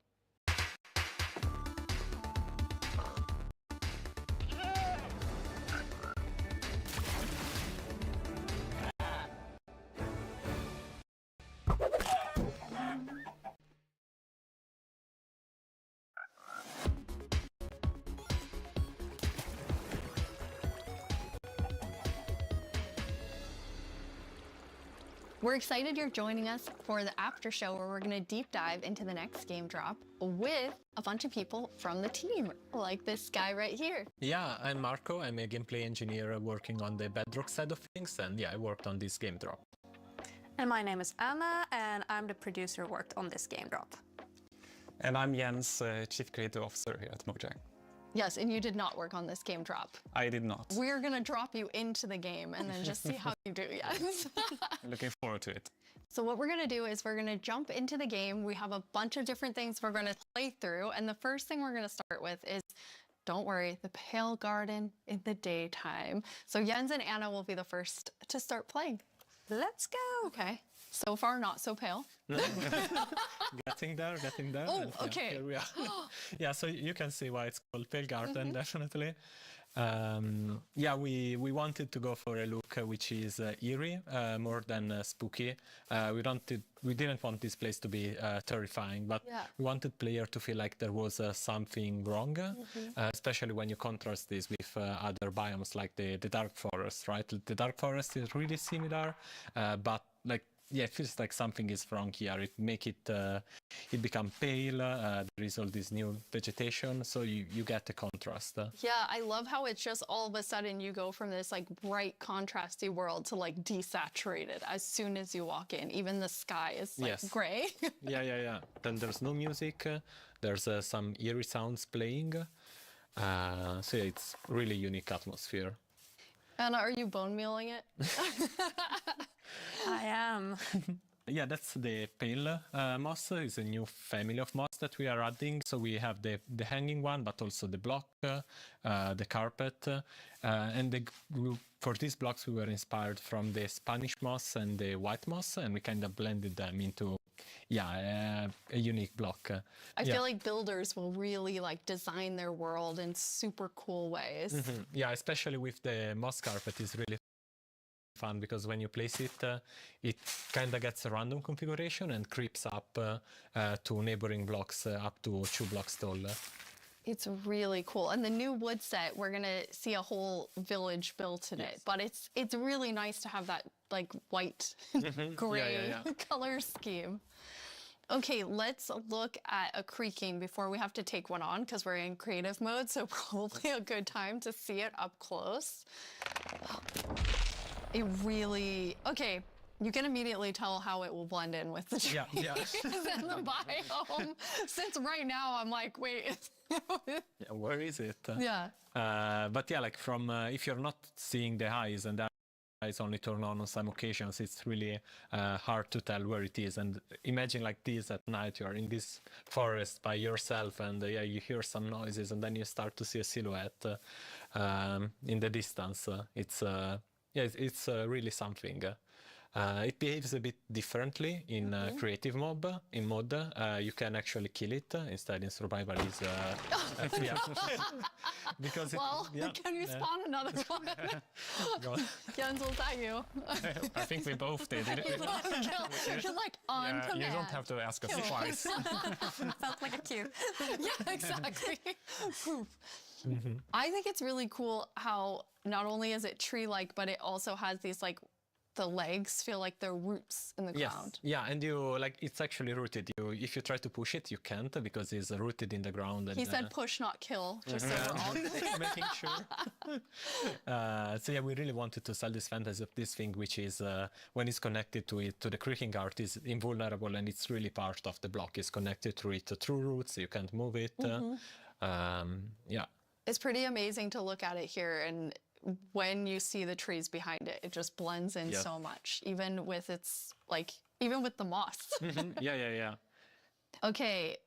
We're excited you're joining us for the after show where we're going to deep dive into the next game drop with a bunch of people from the team, like this guy right here. Yeah, I'm Marco. I'm a gameplay engineer working on the Bedrock side of things, and yeah, I worked on this game drop. And my name is Anna, and I'm the producer who worked on this game drop. And I'm Jens, Chief Creative Officer here at Mojang. Yes, and you did not work on this game drop. I did not. We're going to drop you into the game and then just see how you do, yes. Looking forward to it. So what we're going to do is we're going to jump into the game. We have a bunch of different things we're going to play through. And the first thing we're going to start with is, don't worry, the Pale Garden in the daytime. So Jens and Anna will be the first to start playing. Let's go. Okay. So far, not so pale. Getting there. Oh, and, yeah, okay. Here we are. Yeah, so you can see why it's called Pale Garden, definitely. Yeah, we wanted to go for a look which is eerie, more than spooky. We didn't want this place to be terrifying, but we wanted player to feel like there was something wrong, especially when you contrast this with other biomes like the Dark Forest, right? The Dark Forest is really similar, but like, yeah, it feels like something is wrong here. It make it become pale. There is all this new vegetation, so you get a contrast. Yeah, I love how it's just all of a sudden you go from this like bright, contrasty world to like desaturated as soon as you walk in. Even the sky is like gray. Yeah. Then there's no music. There's some eerie sounds playing. So yeah, it's really unique atmosphere. Anna, are you bone mealing it? I am. Yeah, that's the pale moss. It's a new family of moss that we are adding. So we have the hanging one, but also the block, the carpet. And for these blocks, we were inspired from the Spanish moss and the white moss, and we kind of blended them into, a unique block. I feel like builders will really like design their world in super cool ways. Yeah, especially with the moss carpet is really fun because when you place it, it kind of gets a random configuration and creeps up to neighboring blocks up to 2 blocks tall. It's really cool. And the new wood set, we're going to see a whole village built in it. But it's really nice to have that like white, gray color scheme. Okay, let's look at a creaking before we have to take one on because we're in creative mode. So probably a good time to see it up close. It really, okay, you can immediately tell how it will blend in with the trees and the biome. Since right now I'm like, wait. Where is it? But yeah, like from, if you're not seeing the eyes and the eyes only turn on some occasions, it's really hard to tell where it is. And imagine like this at night, you're in this forest by yourself and you hear some noises and then you start to see a silhouette in the distance. It's really something. It behaves a bit differently in creative mode. In mod, you can actually kill it. Instead, in survival, is because can you spawn another one? Jens, was that you? I think we both did. You're like on command. You don't have to ask us twice. Felt like a cue. Yeah, exactly. I think it's really cool how not only is it tree-like, but it also has these like the legs feel like they're roots in the ground. Yeah, and you like it's actually rooted. If you try to push it, you can't because it's rooted in the ground. And, He said push, not kill, just so we're all making sure. So yeah, we really wanted to sell this fantasy of this thing, which is when it's connected to the creaking art, is invulnerable, and it's really part of the block. It's connected to it through roots, so you can't move it. Yeah. It's pretty amazing to look at it here, and when you see the trees behind it, it just blends in so much, even with its even with the moss. Yeah. Okay,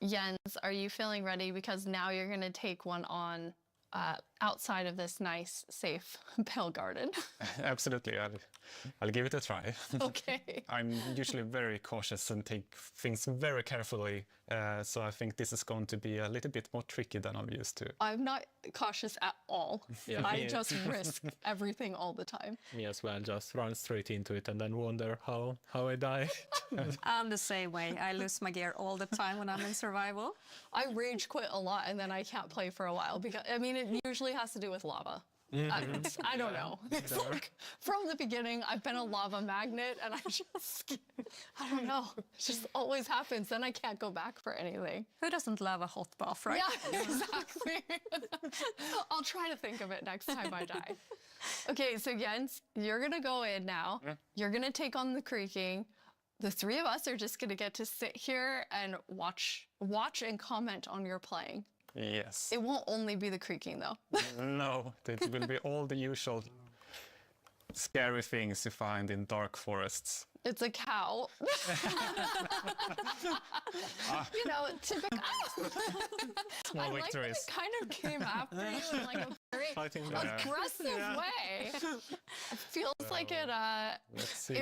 Jens, are you feeling ready? Because now you're gonna take one on outside of this nice, safe pale garden. Absolutely, I'll give it a try. Okay. I'm usually very cautious and take things very carefully, so I think this is going to be a little bit more tricky than I'm used to. I'm not cautious at all. Yeah, I just risk everything all the time. Me as well, just run straight into it and then wonder how I die. I'm the same way. I lose my gear all the time when I'm in survival. I rage quit a lot and then I can't play for a while because, I mean, it usually has to do with lava. I don't know. It's like from the beginning, I've been a lava magnet and I don't know. It just always happens. Then I can't go back for anything. Who doesn't love a hot bath, right? Yeah, exactly. I'll try to think of it next time I die. Okay, so Jens, you're going to go in now. You're going to take on the creaking. The three of us are just going to get to sit here and watch and comment on your playing. Yes. It won't only be the creaking, though. No, it will be all the usual scary things you find in dark forests. It's a cow. You know, typical. Small I like that it kind of came after you in like a very aggressive way. It feels like it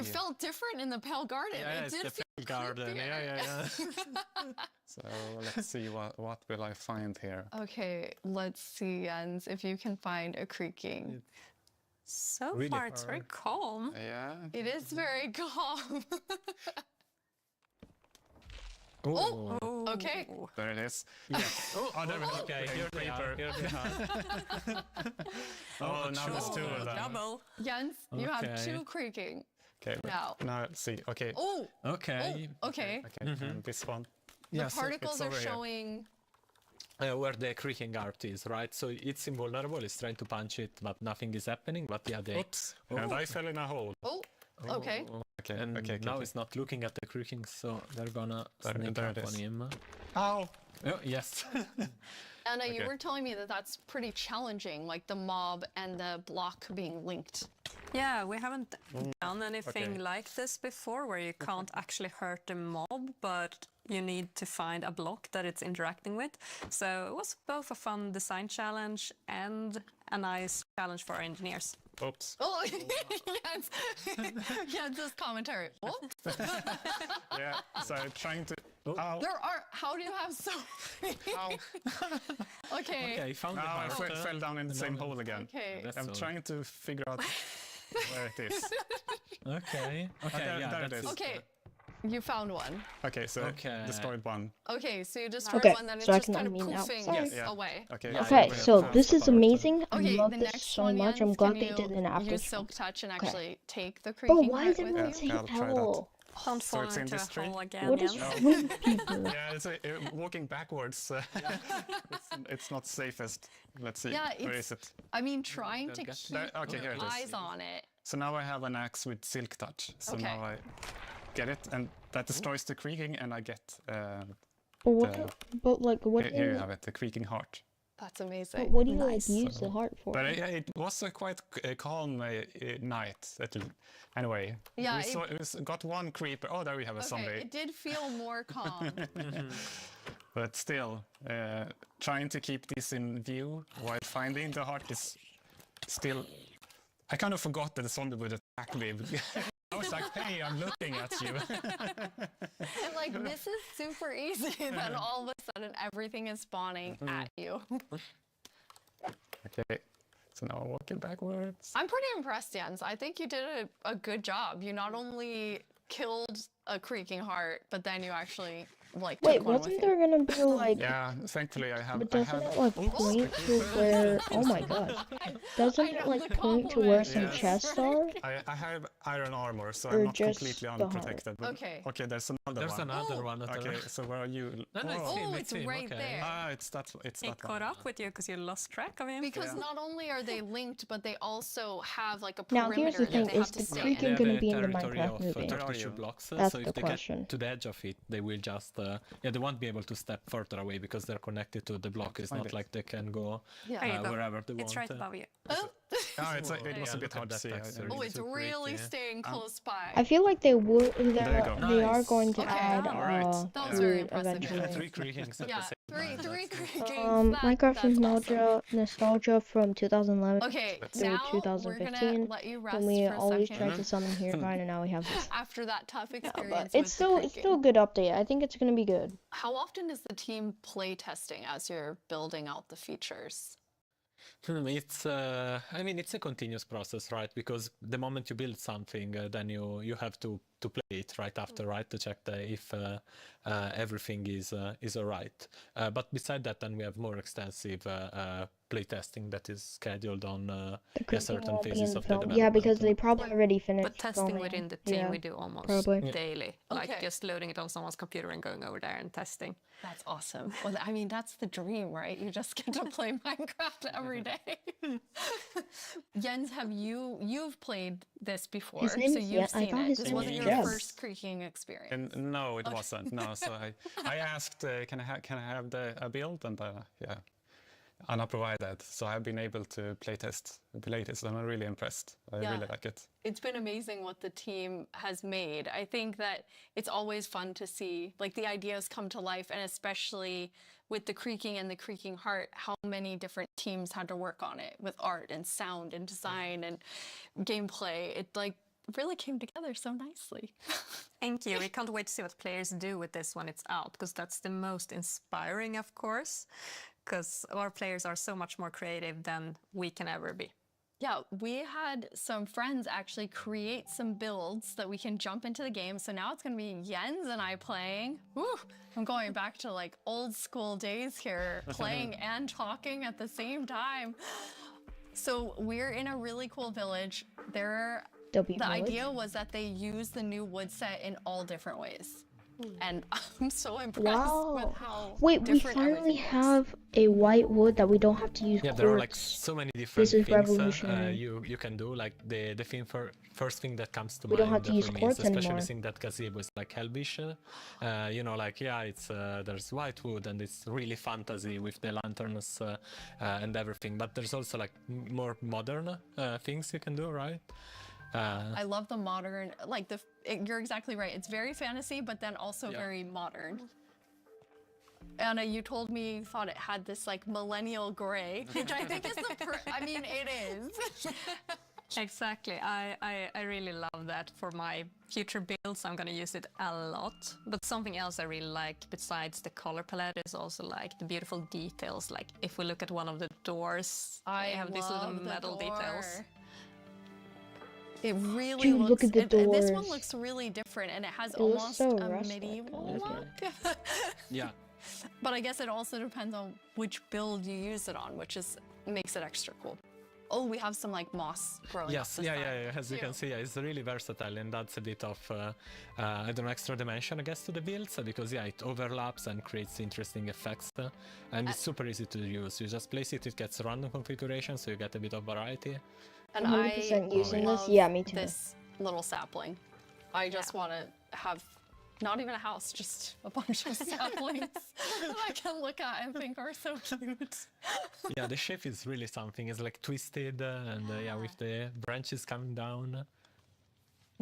felt different in the pale garden. Yeah, it did the feel pale garden. Yeah. So let's see what will I find here. Okay, let's see, Jens, if you can find a creaking. So really far, it's very calm. Yeah. It is very calm. Oh, okay. There it is. Yes. There we go. Okay, here they are. Oh, now there's two of them. Double. Jens, you have two creaking. Okay. Now let's see. Okay. Oh. Okay. Okay. And this one. The particles are showing. Where the creaking art is, right? So it's invulnerable, it's trying to punch it, but nothing is happening. But yeah, Oops. And I fell in a hole. Oh, okay. Okay. Now it's not looking at the creaking, so they're gonna sneak up on him. Ow! Oh, yes. Anna, you were telling me that that's pretty challenging, like the mob and the block being linked. Yeah, we haven't done anything like this before, where you can't actually hurt the mob, but you need to find a block that it's interacting with. So it was both a fun design challenge and a nice challenge for our engineers. Oops. Oh, yes. Jens's commentary. Oops. Yeah, so trying to... Ow. How do you have so many? Okay. Found the I heart. fell down in the same hole again. Okay. I'm trying to figure out where it is. Okay. There it is. Okay. You found one. Okay, so destroyed one. Okay, so you destroyed one, then it's so I just can kind of unmute now. poofing Sorry. away. Okay, so this is amazing. I Okay, love the this next so one, much. Jens, I'm glad can they did an after use show. Silk Touch and Okay. actually take the But creaking why heart did with everyone you. say I'll try hell? Don't So fall it's in into this a tree? hole again. What is Jens. wrong with people? Yeah, it's walking backwards. It's not safest. Let's see. Yeah, Where is it? I mean, trying to keep Okay, here it is. eyes on it. So now I have an axe with Silk Touch. So now I get it, and that destroys the creaking, and I get What? Here you have it, the creaking heart. That's amazing. But what do you like use the heart for? But it was a quite calm night. Anyway, Yeah, we got one creeper. Oh, there we have a zombie. Okay, it did feel more calm. But still, trying to keep this in view while finding the heart is still... I kind of forgot that the zombie would attack me. I was like, hey, I'm looking at you. And like, this is super easy. Then all of a sudden, everything is spawning at you. Okay, so now I'm walking backwards. I'm pretty impressed, Jens. I think you did a good job. You not only killed a creaking heart, but then you actually like Wait, took one with wasn't you. there gonna be like? Yeah, thankfully I have. But I doesn't have. it like point to where? Oh my gosh! Doesn't it like point to where some Yes. chests are? I have iron armor, so Or I'm not just completely the heart? unprotected. But Okay. Okay, there's another There's one. another one. at the Okay, right. so where are you? No, no, it's Oh. him, Oh, it's it's him, right okay. there. Ah, it's that. It's He that caught one. up with you because you lost track of him. Because not only are they linked, but they also have like a Now perimeter here's the that thing: they is have to the stay creaking in. gonna be in the territory Minecraft of movie? 32 blocks. That's So the if they question. get to the edge of it, they will just yeah, they won't be able to step further away because they're connected to the block. It's Find not it. like they can go Yeah. There you go. wherever they want. It's right above you. Ah, it was a Yeah, bit look hard at to that see. texture. Oh, it's so really pretty. staying close by. I feel like they would. There you go. They are Nice. going to Okay. add Alright. That was very food impressive. eventually. 3 creakings at Yeah, the same three time. creakings. Minecraft that's awesome. nostalgia from 2011 Okay, through now we're gonna 2015. let you rest When we for a always second. tried to summon Herobrine, and now we have this. After that tough But experience it's with still the it's still a creaking. good update. I think it's gonna be good. How often is the team play testing as you're building out the features? It's I mean it's a continuous process, right? Because the moment you build something, then you have to play it right after, right, to check if everything is alright. But beside that, then we have more extensive play testing that is scheduled on The creaking certain won't be in phases the of the film. development. Yeah, because they probably already finished. But testing filming. within the team Yeah, we do almost probably. daily. Like Okay. just loading it on someone's computer and going over there and testing. That's awesome. Well, I mean, that's the dream, right? You just get to play Minecraft every day. Jens, you've played this before, His name so is you've I seen thought it. his This name wasn't was your Jeb. first creaking experience. And no, it Okay. wasn't. No, so I asked, can I have a build, and yeah, Anna provided. So I've been able to playtest the latest, and I'm really impressed. I Yeah. really like it. It's been amazing what the team has made. I think that it's always fun to see like the ideas come to life, and especially with the creaking and the creaking heart, how many different teams had to work on it with art and sound and design and gameplay. It like really came together so nicely. Thank you. We can't wait to see what players do with this when it's out, because that's the most inspiring, of course, because our players are so much more creative than we can ever be. Yeah, we had some friends actually create some builds that we can jump into the game. So now it's going to be Jens and I playing. Woo! I'm going back to like old school days here, playing and talking at the same time. So we're in a really cool village. The idea was that they use the new wood set in all different ways. And I'm so impressed with how Wait, we different finally everything is. have a white wood that we don't have to use Yeah, there are like quartz. so many different This is things revolutionary. you can do. Like the first thing that comes to We mind don't have to use for me is quartz especially anymore. seeing that gazebo is like Helvish. You know, like yeah, it's there's white wood and it's really fantasy with the lanterns and everything. But there's also like more modern things you can do, right? I love the modern, like you're exactly right. It's very fantasy, but then also very modern. Anna, you told me you thought it had this like millennial gray, which I think is I mean, it is. Exactly. I really love that. For my future builds, I'm going to use it a lot. But something else I really like besides the color palette is also like the beautiful details. Like if we look at one of the doors, I have these little love the metal details. door. It really Dude, looks, look at the this one doors. looks really different, and it has It looks almost so a rustic. medieval look. Yeah. But I guess it also depends on which build you use it on, which makes it extra cool. Oh, we have some like moss growing Yes, up the yeah, side. yeah. As you can see, yeah, it's really versatile and adds a bit of, I don't know, extra dimension, I guess, to the builds because yeah, it overlaps and creates interesting effects, and it's super easy to use. You just place it gets random configuration, so you get a bit of variety. And 100% using this. love Yeah, me too. this little sapling. I just want to have not even a house, just a bunch of saplings that I can look at and think are so cute. Yeah, the shape is really something. It's like twisted, and yeah, with the branches coming down.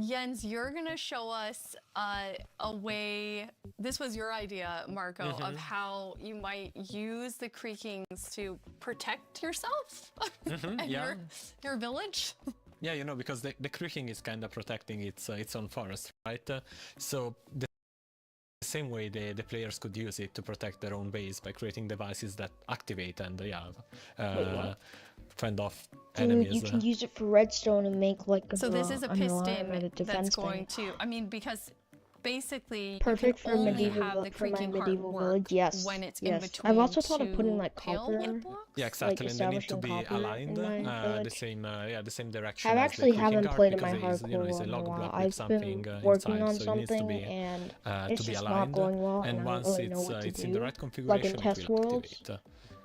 Jens, you're going to show us a way, this was your idea, Marco, of how you might use the creakings to protect yourself and yeah. your village. Yeah, you know, because the creaking is kind of protecting its own forest, right? So the same way the players could use it to protect their own base by creating devices that activate and fend off enemies. Dude, you can use it for redstone and make like So this is a piston defense that's going to, I mean, because basically Perfect you for can only medieval have the for my creaking heart medieval work village. Yes, when it's in yes. between I've also thought of putting two like pale copper, blocks. Yeah, like exactly, and they need to establishing be copper aligned in my village. the same direction I as the actually creaking haven't guard played in because my it is, hardcore it's a one in a log while. block with I've something been working inside, on so it needs to something be and to it's be just aligned. not going well, And and I don't once really know what to it's do. in the right Like in configuration, test it will worlds. activate.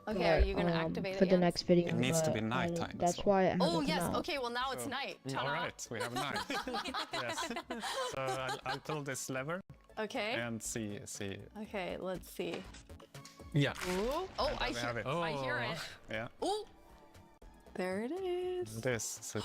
Okay, But, are you gonna activate for it the yet? next video? It needs to but be nighttime. that's why it hasn't Oh come yes. out. Okay. Well, now it's night. All right, we have night. Yes. So I'll pull this lever. Okay. And see. Okay. Let's see. Yeah. Ooh. Oh, I we have hear it. it. I hear it. Yeah. Ooh. There it is. This. So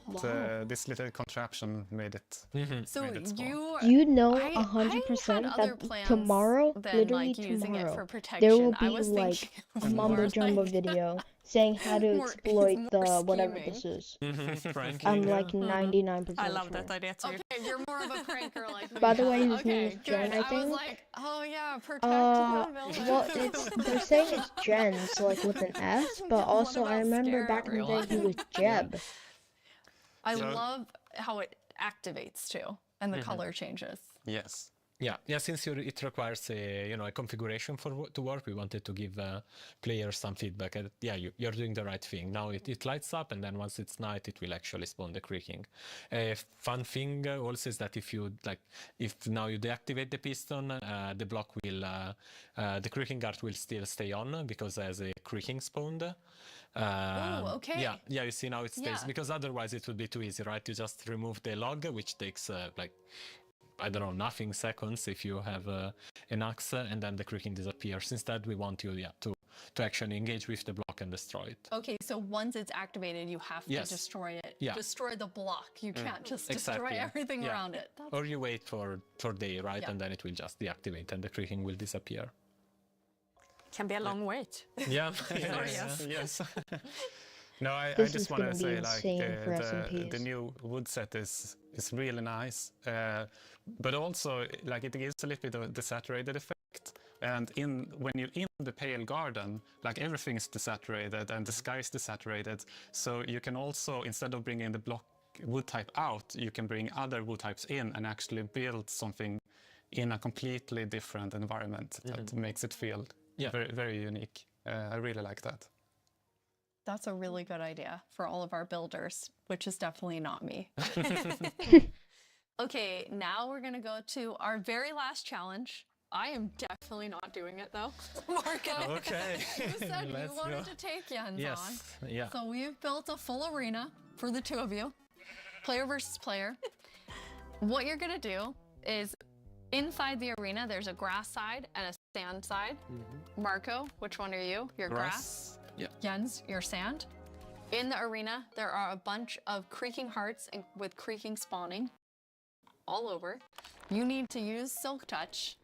Wow. this little contraption made it. So made it spawn. You know I 100% had other that plans tomorrow, than, literally like, using it tomorrow, for there will protection. I be was like thinking a of more, mumbo jumbo like, video saying how to more- exploit more the whatever scheming. this is. Pranking, I'm yeah. like 99% I love sure. that idea too. Okay, you're more of a pranker like me. By the way, huh? his name is Okay, Jen, good. I was think. like, oh yeah, protect Well, the villain. they're saying it's Jen, so like with an S, but also I remember scare back in the day he everyone? was Jeb. I So- love how it activates too, and the Mhm. color changes. Yes. Yeah. Since it requires a configuration to work, we wanted to give players some feedback. And yeah, you're doing the right thing. Now it lights up, and then once it's night, it will actually spawn the creaking. A fun thing also is that if now you deactivate the piston, the block will the creaking guard will still stay on because there's a creaking spawned. Oh, okay. Yeah. You see now it stays Yeah. because otherwise it would be too easy, right? You just remove the log, which takes I don't know, nothing seconds if you have an axe, and then the creaking disappears. Instead, we want you to actually engage with the block and destroy it. Okay, so once it's activated, you have to Yes. destroy it. Yeah. Destroy the block. You can't just Exactly. destroy everything Yeah. around it. That's Or you wait for day, right? Yeah. And then it will just deactivate and the creaking will disappear. Can be a long wait. Yeah. Yes. No, I This just is want gonna to be say like insane for SMPs. the new wood set is really nice, but also like it gives a little bit of a desaturated effect. And when you're in the pale garden, like everything is desaturated and the sky is desaturated, so you can also, instead of bringing the block wood type out, you can bring other wood types in and actually build something in a completely different environment that makes it feel very, very unique. I really like that. That's a really good idea for all of our builders, which is definitely not me. Okay, now we're gonna go to our very last challenge. I am definitely not doing it though. Marco, Okay. you said you Let's wanted go. to take Jens Yes. on. Yeah. So we've built a full arena for the two of you, player versus player. What you're gonna do is inside the arena, there's a grass side and a sand side. Marco, which one are you? Your grass? Yeah. Jens, your sand. In the arena, there are a bunch of creaking hearts with creaking spawning all over. You need to use Silk Touch,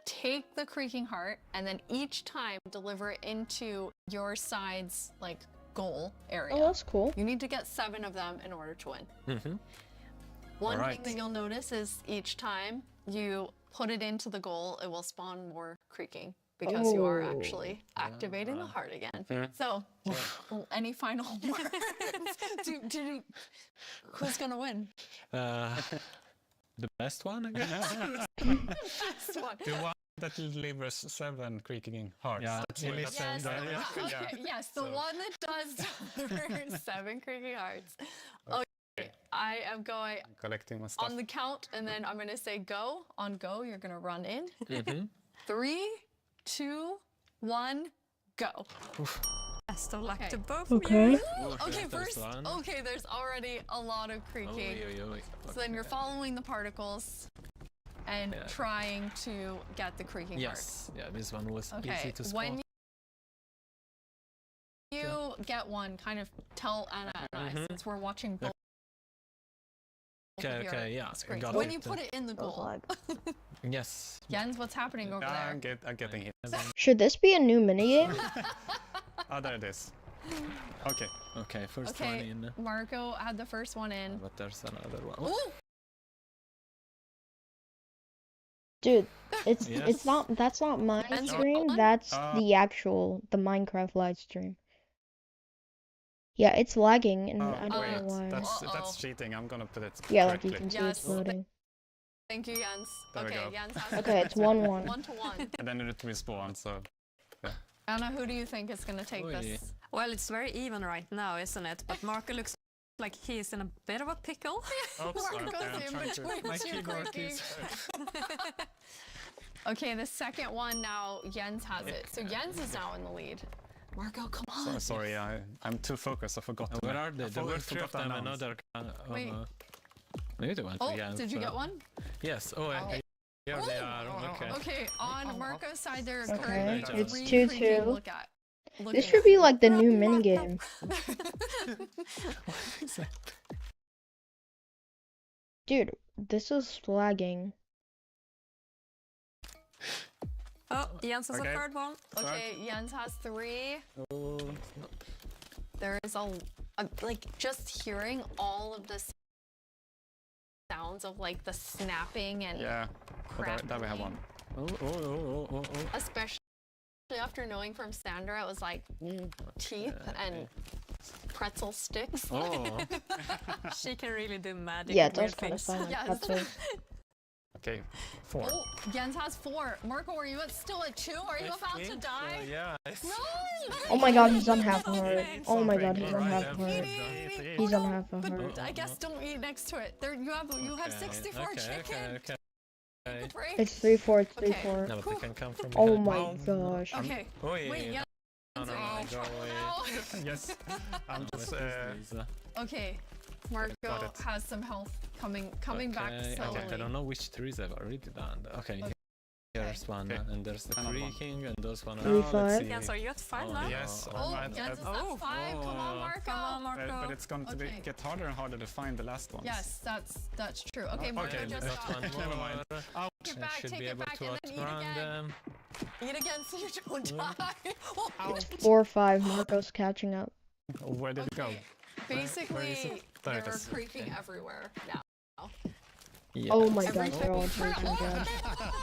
take the creaking heart, and then each time deliver it into your side's goal area. Oh, that's cool. You need to get 7 of them in order to win. Mm-hmm. One Alright. thing that you'll notice is each time you put it into the goal, it will spawn more creaking because you are actually activating the heart again. So, any final words? Who's gonna win? The best one, I guess. Best one. The one that delivers 7 creaking hearts. Yeah, That's you what- listen. Yes, Yeah. okay, yes, the one that does deliver 7 creaking hearts. Okay, I am going collecting my stuff. on the count, and then I'm gonna say go. On go, you're gonna run in. Mm-hmm. 3, 2, 1, go. Best of luck Okay. to both Okay. of you. Okay, There's first, one. okay, there's already a lot of creaking. So then you're following the particles and Yeah. trying to get the creaking Yes. Yeah, this one was heart. easy Okay, to spot. when you get one, kind of tell Anna and I, Mhm. since we're watching both. Okay, of your okay, yeah, I screens. got When it. you put it in the goal. Yes. Jens, what's happening over there? I'm getting hit. Should this be a new minigame? There it is. Okay. Okay, first one Okay, in. Marco had the first one in. But there's another one. Ooh! Dude, it's Yes. not that's not my And stream, one? that's the Minecraft live stream. Yeah, it's lagging and I don't know why. That's cheating. I'm gonna put it Yeah, like you correctly. can see it's Yes. loading. Thank you, Jens. There we Okay, go. Jens has Okay, it's 1-1. 1-1. And then it respawn, so yeah. Anna, who do you think is gonna take this? Well, it's very even right now, isn't it? But Marco looks like he's in a bit of a pickle. Marco's in between my two keyboard cookies. is- Okay, the second one now, Jens has it. So Jens is now in the lead. Marco, come on. Sorry, I'm too focused. I forgot. Where are they? There were three of them. Another. Wait. Maybe they went Oh, to Jens. did you get one? Yes. Oh, here they are. Okay. Okay, on Marco's side there are Okay, currently it's three 2-2. creaking look at. This should be like the new minigame. Dude, this is lagging. Oh, Jens has Okay. a third one. Okay, Jens has 3. Oh. There is a like just hearing all of the sounds of like the snapping and Yeah. But there we have one. Oh. especially after knowing from Sandra it was like teeth and pretzel sticks. Oh. She can really do magic. Yeah, and it does weird kind of things. sound like Yes. pretzels. Okay, 4. Oh, Jens has 4. Marco, are you still at 2? Are you about to die? Yeah. No! Oh my god, he's on half a heart. Oh my god, he's on half a heart. He's on half a But heart. I guess don't eat next to it. There you have 64 chicken. Okay. Break. It's 3-4, it's Okay. 3-4. No, but they can come from. Oh behind. my gosh. Okay. Oi. Wait, yeah. No, go away. Yes. I'm just. Okay. Marco Got it. has some health coming back Okay, slowly. I don't know which trees I've already done. Okay. Here's one, and there's the Another one. creaking, and those one. 3-5. Jens, are you at 5 now? Yes. Oh, I'm Jens is at- at 5. Come on, Marco. Come on, Marco. But it's going to Okay. get harder and harder to find the last ones. Yes, that's true. Okay, Marco Okay, just That's got. one Never mind. more. Ouch. Get I back, should take be it able back, to and then eat outrun again. them. Eat again so you don't die. Oh. 4-5, Marco's catching up. Where did it go? Basically, There it they're is. creaking everywhere now. Yeah. Oh my Every god, time they're all you turn freaking dead. around-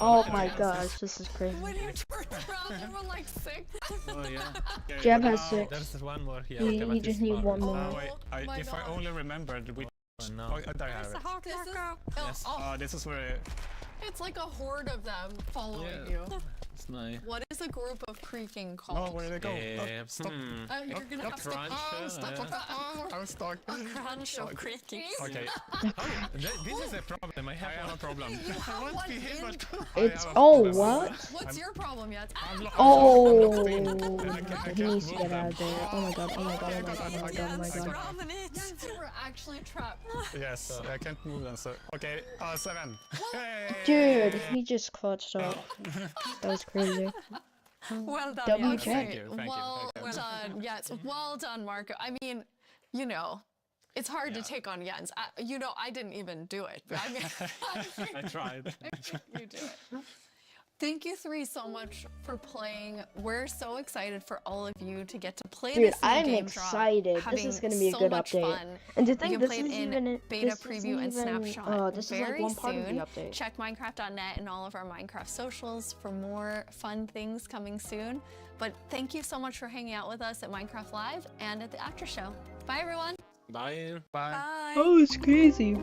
Oh my gosh, this is crazy. When you turn around, there were like 6. Oh yeah. Okay, Jeb but has now- 6. There's one more here. He- okay, he but just it's need far. one more. Now, my if I God. only remembered which. No. Oh, there I have it. Hawk, This is, Marco. Yes. oh, This is where. it's like a horde of them following Yeah. you. It's nice. What is a group of creaking called? Oh, where did it go? Stop. You're gonna have to crunch, I'm stuck. Crunch of creaking. Okay. This is a problem. I have a problem. I want to be here, but It's, oh, what? What's your problem yet? Oh, he needs to get out of there. Oh my god, oh my god, oh my god, oh my god, oh my god. Yes, you were actually trapped. Yes, I can't move them. So okay, 7. Dude, he just clutched up. That was crazy. Well done, Double Jens. check. Thank you. Well done. Yes, well done, Marco. I mean, you know, it's hard to take on Jens. I didn't even do it. But I mean, I tried. you do it. Thank you 3 so much for playing. We're so excited for all of you to get to play Dude, this new I'm game drop, excited. This having is gonna be a so good much update. fun. And to You think can this play it is in even beta this preview isn't and even, snapshot this is like very one part of soon. the update. Check minecraft.net and all of our Minecraft socials for more fun things coming soon. But thank you so much for hanging out with us at Minecraft Live and at the after show. Bye everyone. Bye. Bye. Oh, it's crazy.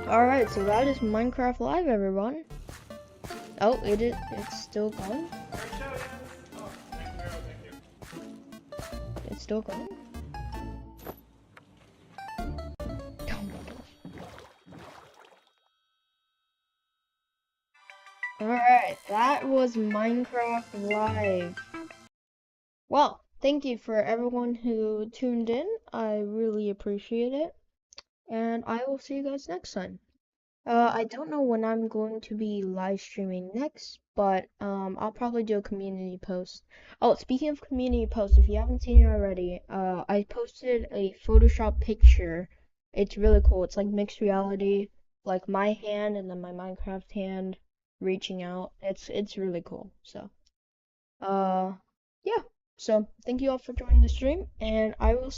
Alright, so that is Minecraft Live, everyone. Oh, it's still going? It's still going? Oh my gosh. Alright, that was Minecraft Live. Well, thank you for everyone who tuned in. I really appreciate it. And I will see you guys next time. I don't know when I'm going to be live streaming next, but I'll probably do a community post. Oh, speaking of community posts, if you haven't seen it already, I posted a Photoshop picture. It's really cool. It's like mixed reality, like my hand and then my Minecraft hand reaching out. It's really cool. So, yeah. So thank you all for joining the stream, and I will see